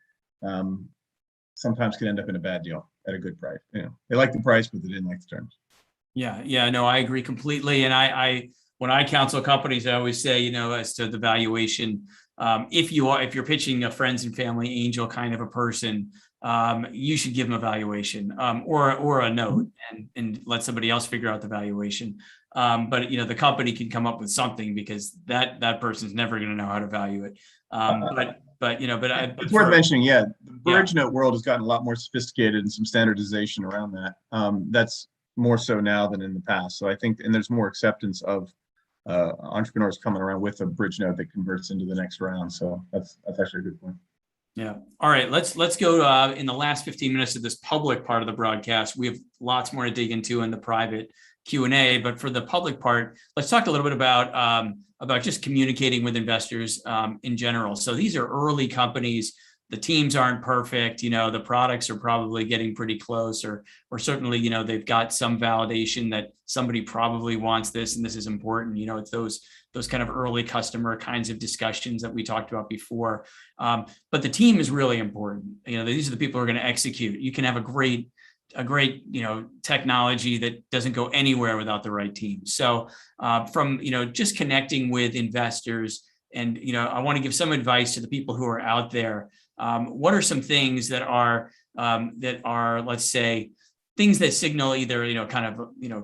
sometimes can end up in a bad deal at a good price. They like the price, but they didn't like the terms. Yeah, no, I agree completely. And I when I counsel companies, I always say, as to the valuation, if you're pitching a friends and family angel kind of a person, you should give them a valuation or a note and let somebody else figure out the valuation. But the company can come up with something, because that person's never going to know how to value it. It's worth mentioning, the bridge note world has gotten a lot more sophisticated and some standardization around that. That's more so now than in the past. So I think, and there's more acceptance of entrepreneurs coming around with a bridge note that converts into the next round. So that's actually a good point. Yeah. All right. Let's go in the last 15 minutes of this public part of the broadcast. We have lots more to dig into in the private Q&A, but for the public part, let's talk a little bit about just communicating with investors in general. So these are early companies. The teams aren't perfect. The products are probably getting pretty close, or certainly, they've got some validation that somebody probably wants this and this is important. It's those kind of early customer kinds of discussions that we talked about before. But the team is really important. These are the people who are going to execute. You can have a great technology that doesn't go anywhere without the right team. So from just connecting with investors, and I want to give some advice to the people who are out there. What are some things that are let's say things that signal either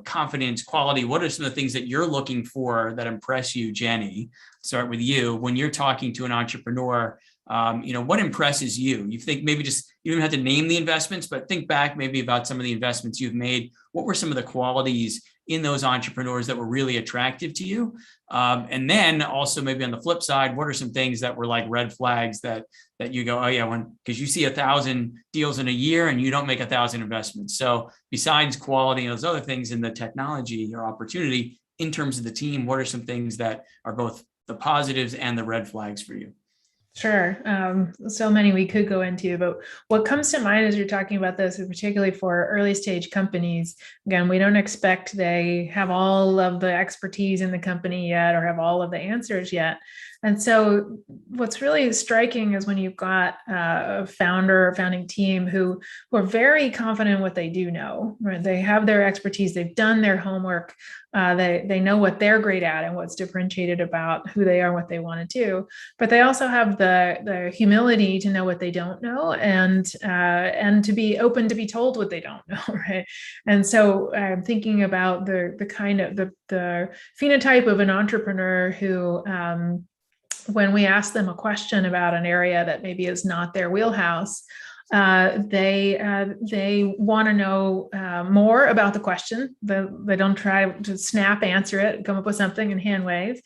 confidence, quality? What are some of the things that you're looking for that impress you, Jenny? Start with you when you're talking to an entrepreneur. What impresses you? You think maybe just, you don't have to name the investments, but think back maybe about some of the investments you've made. What were some of the qualities in those entrepreneurs that were really attractive to you? And then also maybe on the flip side, what are some things that were like red flags that you go, oh yeah, because you see 1,000 deals in a year and you don't make 1,000 investments. So besides quality and those other things in the technology or opportunity, in terms of the team, what are some things that are both the positives and the red flags for you? Sure. So many we could go into, but what comes to mind as you're talking about this, and particularly for early stage companies, again, we don't expect they have all of the expertise in the company yet or have all of the answers yet. And so what's really striking is when you've got a founder or founding team who are very confident in what they do know, right? They have their expertise, they've done their homework, they know what they're great at and what's differentiated about who they are, what they want to do, but they also have the humility to know what they don't know and to be open to be told what they don't know, right? And so I'm thinking about the kind of the phenotype of an entrepreneur who, when we ask them a question about an area that maybe is not their wheelhouse, they want to know more about the question. They don't try to snap answer it, come up with something and hand wave.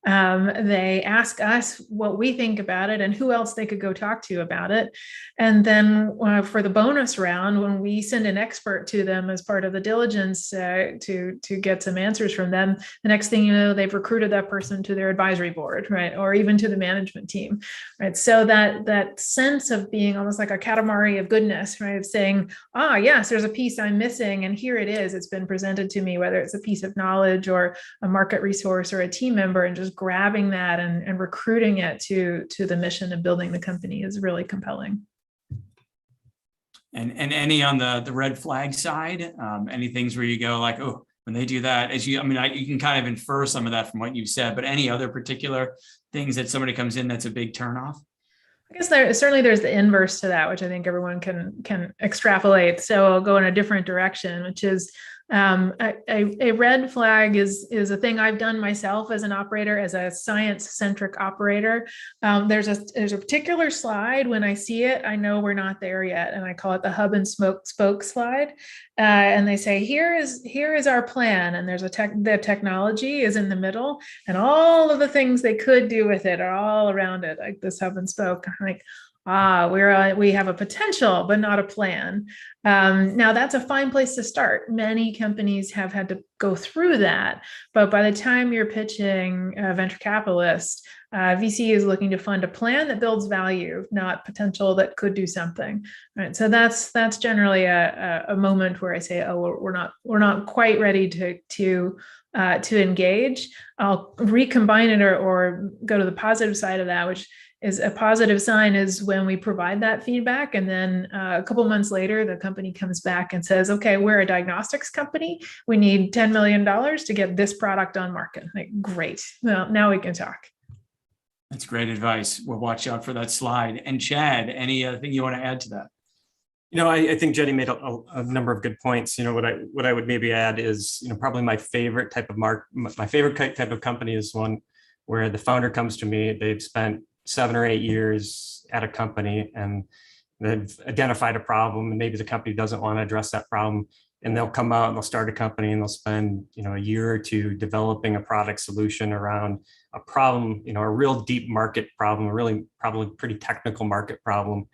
They ask us what we think about it and who else they could go talk to about it. And then for the bonus round, when we send an expert to them as part of the diligence to get some answers from them, the next thing you know, they've recruited that person to their advisory board, right? Or even to the management team, right? So that sense of being almost like a catamari of goodness, right? Of saying, yes, there's a piece I'm missing and here it is. It's been presented to me, whether it's a piece of knowledge or a market resource or a team member, and just grabbing that and recruiting it to the mission of building the company is really compelling. And any on the red flag side, any things where you go like, oh, when they do that, you can kind of infer some of that from what you've said, but any other particular things that somebody comes in that's a big turnoff? I guess there's the inverse to that, which I think everyone can extrapolate. So I'll go in a different direction, which is a red flag is a thing I've done myself as an operator, as a science-centric operator. There's a particular slide, when I see it, I know we're not there yet, and I call it the hub and spoke slide. And they say, here is our plan, and there's the technology is in the middle, and all of the things they could do with it are all around it, like this hub and spoke. I'm like, we have a potential, but not a plan. Now that's a fine place to start. Many companies have had to go through that, but by the time you're pitching a venture capitalist, VC is looking to fund a plan that builds value, not potential that could do something. Right. So that's generally a moment where I say, oh, we're not quite ready to engage. I'll recombine it or go to the positive side of that, which is a positive sign is when we provide that feedback. And then a couple months later, the company comes back and says, okay, we're a diagnostics company. We need $10 million to get this product on market. Like, great. Well, now we can talk. That's great advice. We'll watch out for that slide. And Chad, anything you want to add to that? I think Jenny made a number of good points. What I would maybe add is, probably my favorite type of company is one where the founder comes to me. They've spent 7 or 8 years at a company and they've identified a problem, and maybe the company doesn't want to address that problem, and they'll come out and they'll start a company and they'll spend a year or two developing a product solution around a problem, a real deep market problem, a really probably pretty technical market problem,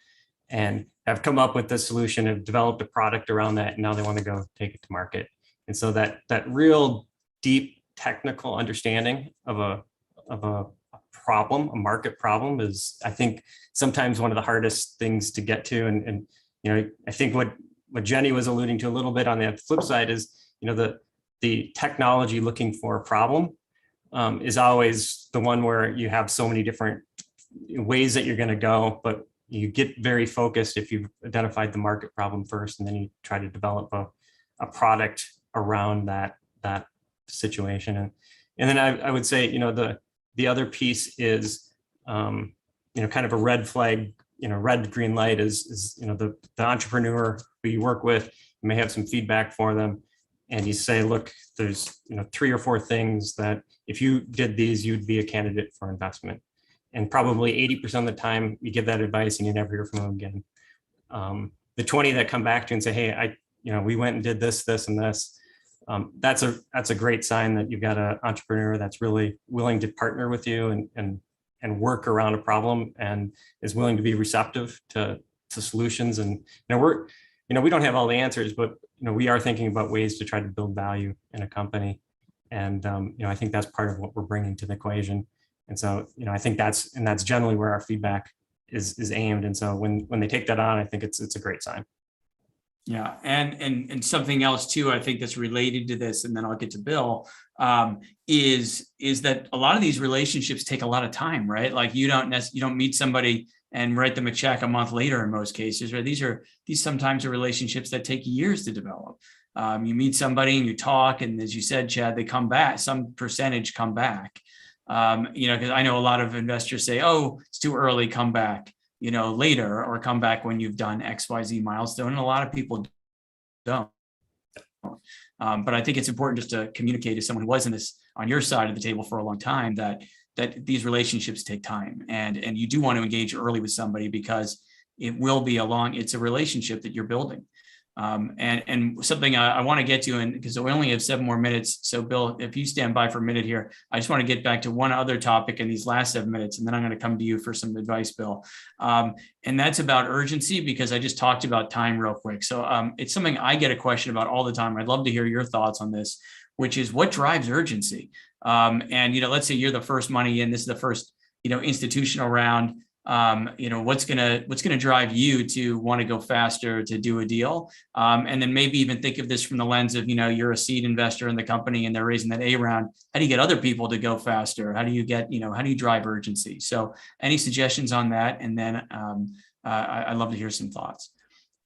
and have come up with the solution, have developed a product around that, and now they want to go take it to market. And so that real deep technical understanding of a problem, a market problem, is, I think, sometimes one of the hardest things to get to. And I think what Jenny was alluding to a little bit on the flip side is, the technology looking for a problem is always the one where you have so many different ways that you're going to go, but you get very focused if you've identified the market problem first, and then you try to develop a product around that situation. And then I would say, the other piece is, kind of a red flag, red, green light is the entrepreneur who you work with. You may have some feedback for them, and you say, look, there's 3 or 4 things that if you did these, you'd be a candidate for investment. And probably 80% of the time you give that advice and you never hear from them again. The 20 that come back to you and say, hey, we went and did this, and this. That's a great sign that you've got an entrepreneur that's really willing to partner with you and work around a problem and is willing to be receptive to solutions. And we don't have all the answers, but we are thinking about ways to try to build value in a company. And I think that's part of what we're bringing to the equation. And so, I think that's generally where our feedback is aimed. And so when they take that on, I think it's a great sign. Yeah. And something else too, I think that's related to this, and then I'll get to Bill, is that a lot of these relationships take a lot of time, right? Like you don't meet somebody and write them a check a month later in most cases, right? These sometimes are relationships that take years to develop. You meet somebody and you talk, and as you said, Chad, they come back, some percentage come back. Because I know a lot of investors say, oh, it's too early, come back, later, or come back when you've done XYZ milestone. And a lot of people don't. But I think it's important just to communicate to someone who was in this on your side of the table for a long time that these relationships take time, and you do want to engage early with somebody because it's a relationship that you're building. And something I want to get to, and because we only have 7 more minutes. So Bill, if you stand by for a minute here, I just want to get back to one other topic in these last 7 minutes, and then I'm going to come to you for some advice, Bill. And that's about urgency, because I just talked about time real quick. So it's something I get a question about all the time. I'd love to hear your thoughts on this, which is what drives urgency? And let's say you're the first money in, this is the first, institutional round. What's gonna drive you to want to go faster to do a deal, and then maybe even think of this from the lens of you're a seed investor in the company and they're raising that A round. How do you get other people to go faster? How do you drive urgency? So any suggestions on that? And then I'd love to hear some thoughts.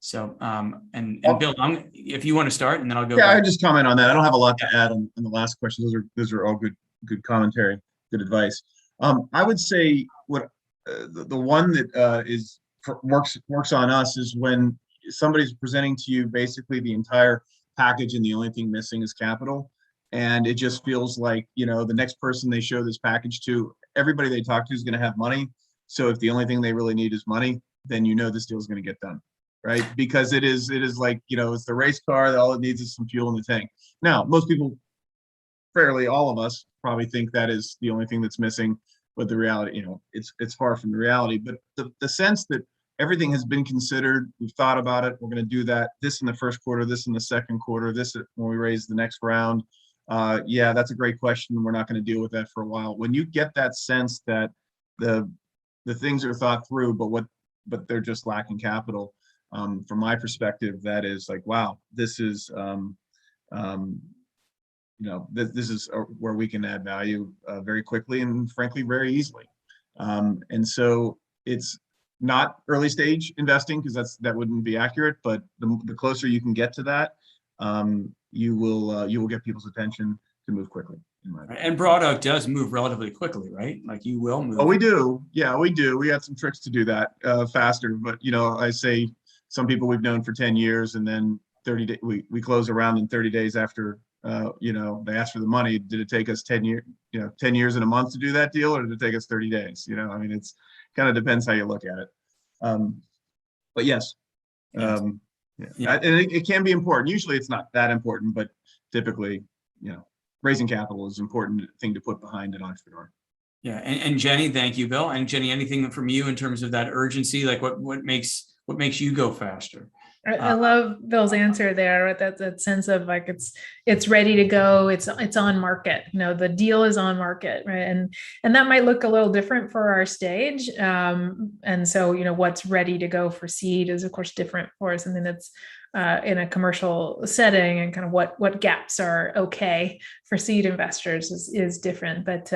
So and Bill, if you want to start, and then I'll go. Yeah, I just comment on that. I don't have a lot to add on the last question. Those are all good commentary, good advice. I would say the one that works on us is when somebody's presenting to you basically the entire package, and the only thing missing is capital, and it just feels like the next person they show this package to, everybody they talk to is going to have money. So if the only thing they really need is money, then this deal is going to get done, right? Because it is like it's the race car that all it needs is some fuel in the tank. Now, most people, fairly all of us, probably think that is the only thing that's missing. but the reality, it's far from the reality. But the sense that everything has been considered, we've thought about it, we're going to do that, this in the first quarter, this in the second quarter, this when we raise the next round. Yeah, that's a great question. We're not going to deal with that for a while. When you get that sense that the things are thought through, but they're just lacking capital, from my perspective, that is like, wow, this is this is where we can add value very quickly and frankly very easily. And so it's not early stage investing, because that wouldn't be accurate, but the closer you can get to that, you will get people's attention to move quickly. And Broad Oak does move relatively quickly, right? Like you will move. Oh, we do. Yeah, we do. We have some tricks to do that faster. But I say some people we've known for 10 years, and then 30 days we close around in 30 days after they ask for the money. Did it take us 10 years and a month to do that deal, or did it take us 30 days? I mean, it's kind of depends how you look at it. But yes. Yes. Yeah. And it can be important. Usually it's not that important, but typically, raising capital is an important thing to put behind an entrepreneur. Yeah. And Jenny, thank you, Bill. And Jenny, anything from you in terms of that urgency? Like what makes you go faster? I love Bill's answer there. That sense of like it's ready to go. It's on market. The deal is on market, right? And that might look a little different for our stage. And so what's ready to go for seed is of course different for something that's in a commercial setting, and kind of what gaps are okay for seed investors is different. But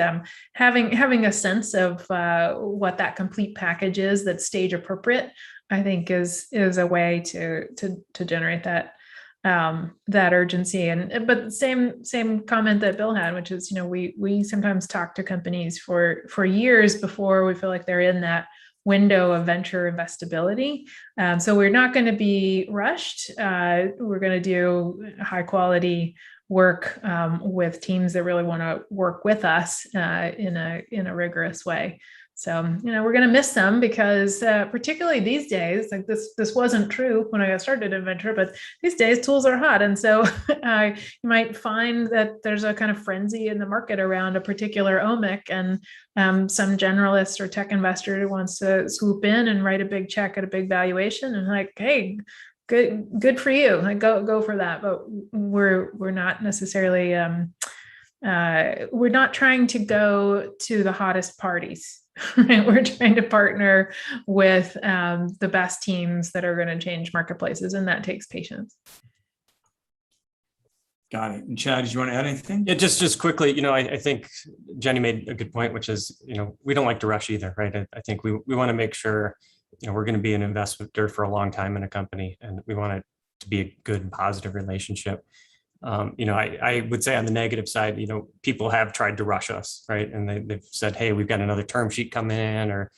having a sense of what that complete package is that's stage appropriate, I think is a way to generate that urgency. But same comment that Bill had, which is we sometimes talk to companies for years before we feel like they're in that window of venture investability. So we're not going to be rushed. We're going to do high quality work with teams that really want to work with us in a rigorous way. So, we're going to miss them because particularly these days, like this wasn't true when I got started in venture, but these days tools are hot. And so you might find that there's a kind of frenzy in the market around a particular omic, and some generalist or tech investor who wants to swoop in and write a big check at a big valuation, and like, hey, good for you. Like go for that. But we're not necessarily, we're not trying to go to the hottest parties. Right? We're trying to partner with the best teams that are going to change marketplaces, and that takes patience. Got it. And Chad, did you want to add anything? Yeah, just quickly, I think Jenny made a good point, which is, we don't like to rush either, right? I think we want to make sure, we're going to be an investor for a long time in a company, and we want it to be a good, positive relationship. I would say on the negative side, people have tried to rush us, right? And they've said, hey, we've got another term sheet coming in, or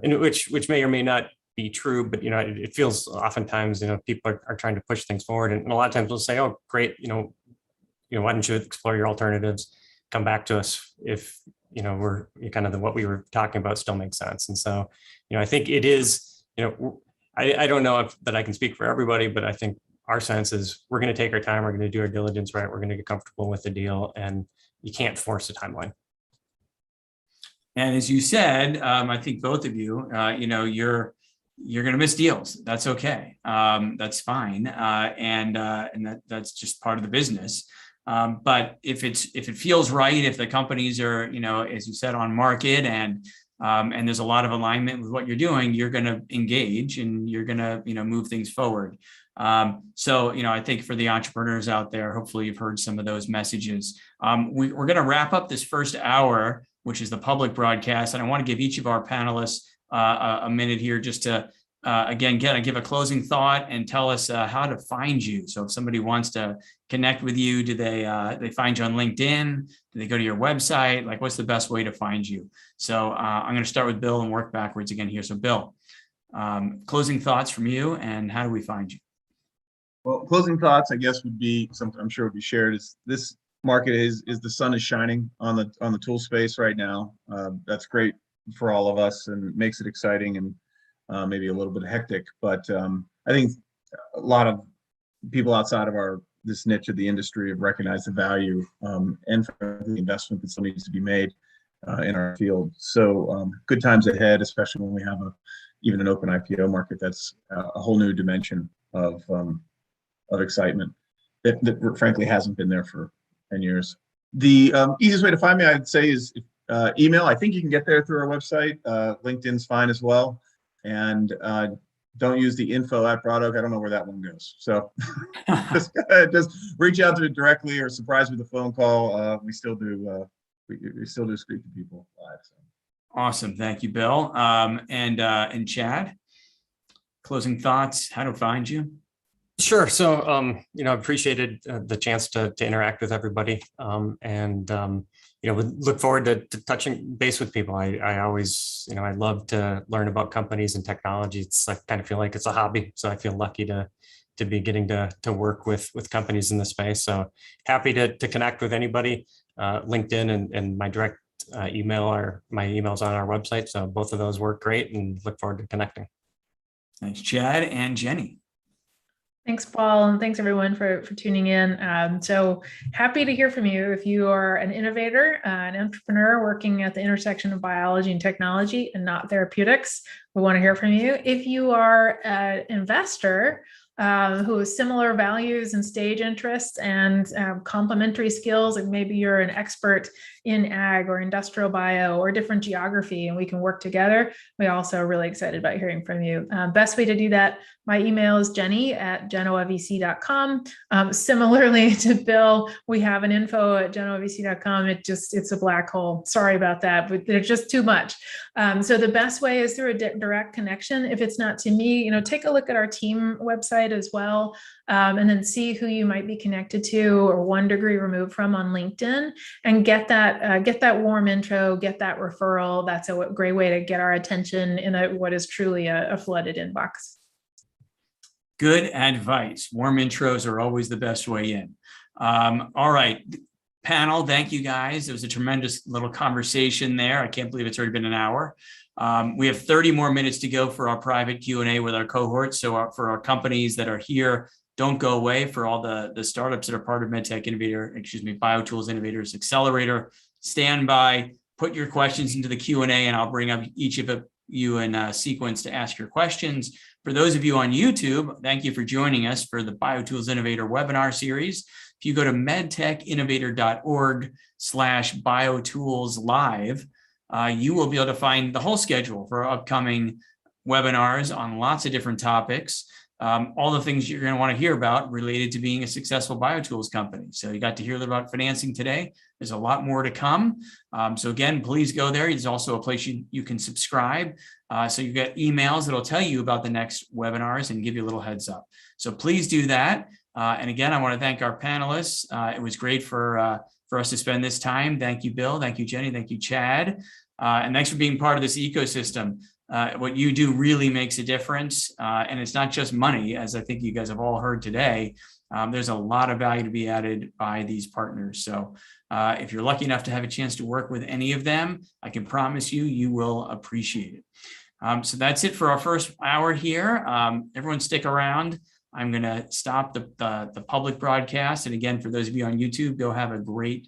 which may or may not be true, but it feels oftentimes, people are trying to push things forward, and a lot of times we'll say, oh, great, why don't you explore your alternatives? Come back to us if we're kind of what we were talking about still makes sense. And so, I think it is, I don't know if that I can speak for everybody, but I think our sense is we're going to take our time. We're going to do our diligence right. We're going to get comfortable with the deal, and you can't force a timeline. And as you said, I think both of you, you're going to miss deals. That's okay. That's fine. And that's just part of the business. But if it feels right, if the companies are, as you said, on market, and there's a lot of alignment with what you're doing, you're going to engage, and you're going to, move things forward. So, I think for the entrepreneurs out there, hopefully you've heard some of those messages. We're going to wrap up this first hour, which is the public broadcast. And I want to give each of our panelists a minute here just to, again, give a closing thought and tell us how to find you. So if somebody wants to connect with you, do they find you on LinkedIn? Do they go to your website? Like, what's the best way to find you? So I'm going to start with Bill and work backwards again here. So Bill, closing thoughts from you, and how do we find you? Well, closing thoughts, I guess, would be something I'm sure would be shared. Is this market is the sun is shining on the tool space right now. That's great for all of us, and makes it exciting and maybe a little bit hectic. But I think a lot of people outside of this niche of the industry have recognized the value and for the investment that still needs to be made. in our field. So good times ahead, especially when we have even an open IPO market. That's a whole new dimension of excitement that frankly hasn't been there for 10 years. The easiest way to find me, I'd say, is email. I think you can get there through our website. LinkedIn's fine as well. And don't use the info@Broadog. I don't know where that one goes. So just reach out to it directly or surprise with a phone call. We still do we still do speak to people live. So. Awesome. Thank you, Bill. And Chad, closing thoughts, how to find you? Sure. So, appreciated the chance to interact with everybody, we look forward to touching base with people. I always, I love to learn about companies and technology. I kind of feel like it's a hobby. So I feel lucky to be getting to work with companies in the space. So happy to connect with anybody. LinkedIn and my direct email, or my email's on our website. So both of those work great, and look forward to connecting. Thanks, Chad. And Jenny. Thanks, Paul, and thanks everyone for tuning in. So happy to hear from you. If you are an innovator, an entrepreneur working at the intersection of biology and technology and not therapeutics, we want to hear from you. If you are an investor who has similar values and stage interests and complementary skills, and maybe you're an expert in ag or industrial bio or different geography, and we can work together, we also are really excited about hearing from you. Best way to do that, my email is jenny@genovec.com. Similarly to Bill, we have an info@genovec.com. It's a black hole. Sorry about that, but there's just too much. So the best way is through a direct connection. If it's not to me, take a look at our team website as well, and then see who you might be connected to or 1 degree removed from on LinkedIn, and get that warm intro, get that referral. That's a great way to get our attention in what is truly a flooded inbox. Good advice. Warm intros are always the best way in. All right, panel, thank you guys. It was a tremendous little conversation there. I can't believe it's already been an hour. We have 30 more minutes to go for our private Q&A with our cohort. So for our companies that are here, don't go away. For all the startups that are part of BioTools Innovator's Accelerator, stand by, put your questions into the Q&A, and I'll bring up each of you in a sequence to ask your questions. For those of you on YouTube, thank you for joining us for the BioTools Innovator webinar series. If you go to medtechinnovator.org/biotoolslive, you will be able to find the whole schedule for upcoming webinars on lots of different topics. All the things you're going to want to hear about related to being a successful biotools company. So you got to hear a little about financing today. There's a lot more to come. So again, please go there. There's also a place you can subscribe. So you get emails that'll tell you about the next webinars and give you a little heads up. So please do that. And again, I want to thank our panelists. It was great for us to spend this time. Thank you, Bill. Thank you, Jenny. Thank you, Chad. And thanks for being part of this ecosystem. What you do really makes a difference. And it's not just money, as I think you guys have all heard today. There's a lot of value to be added by these partners. So if you're lucky enough to have a chance to work with any of them, I can promise you will appreciate it. So that's it for our first hour here. Everyone stick around. I'm going to stop the public broadcast. And again, for those of you on YouTube, go have a great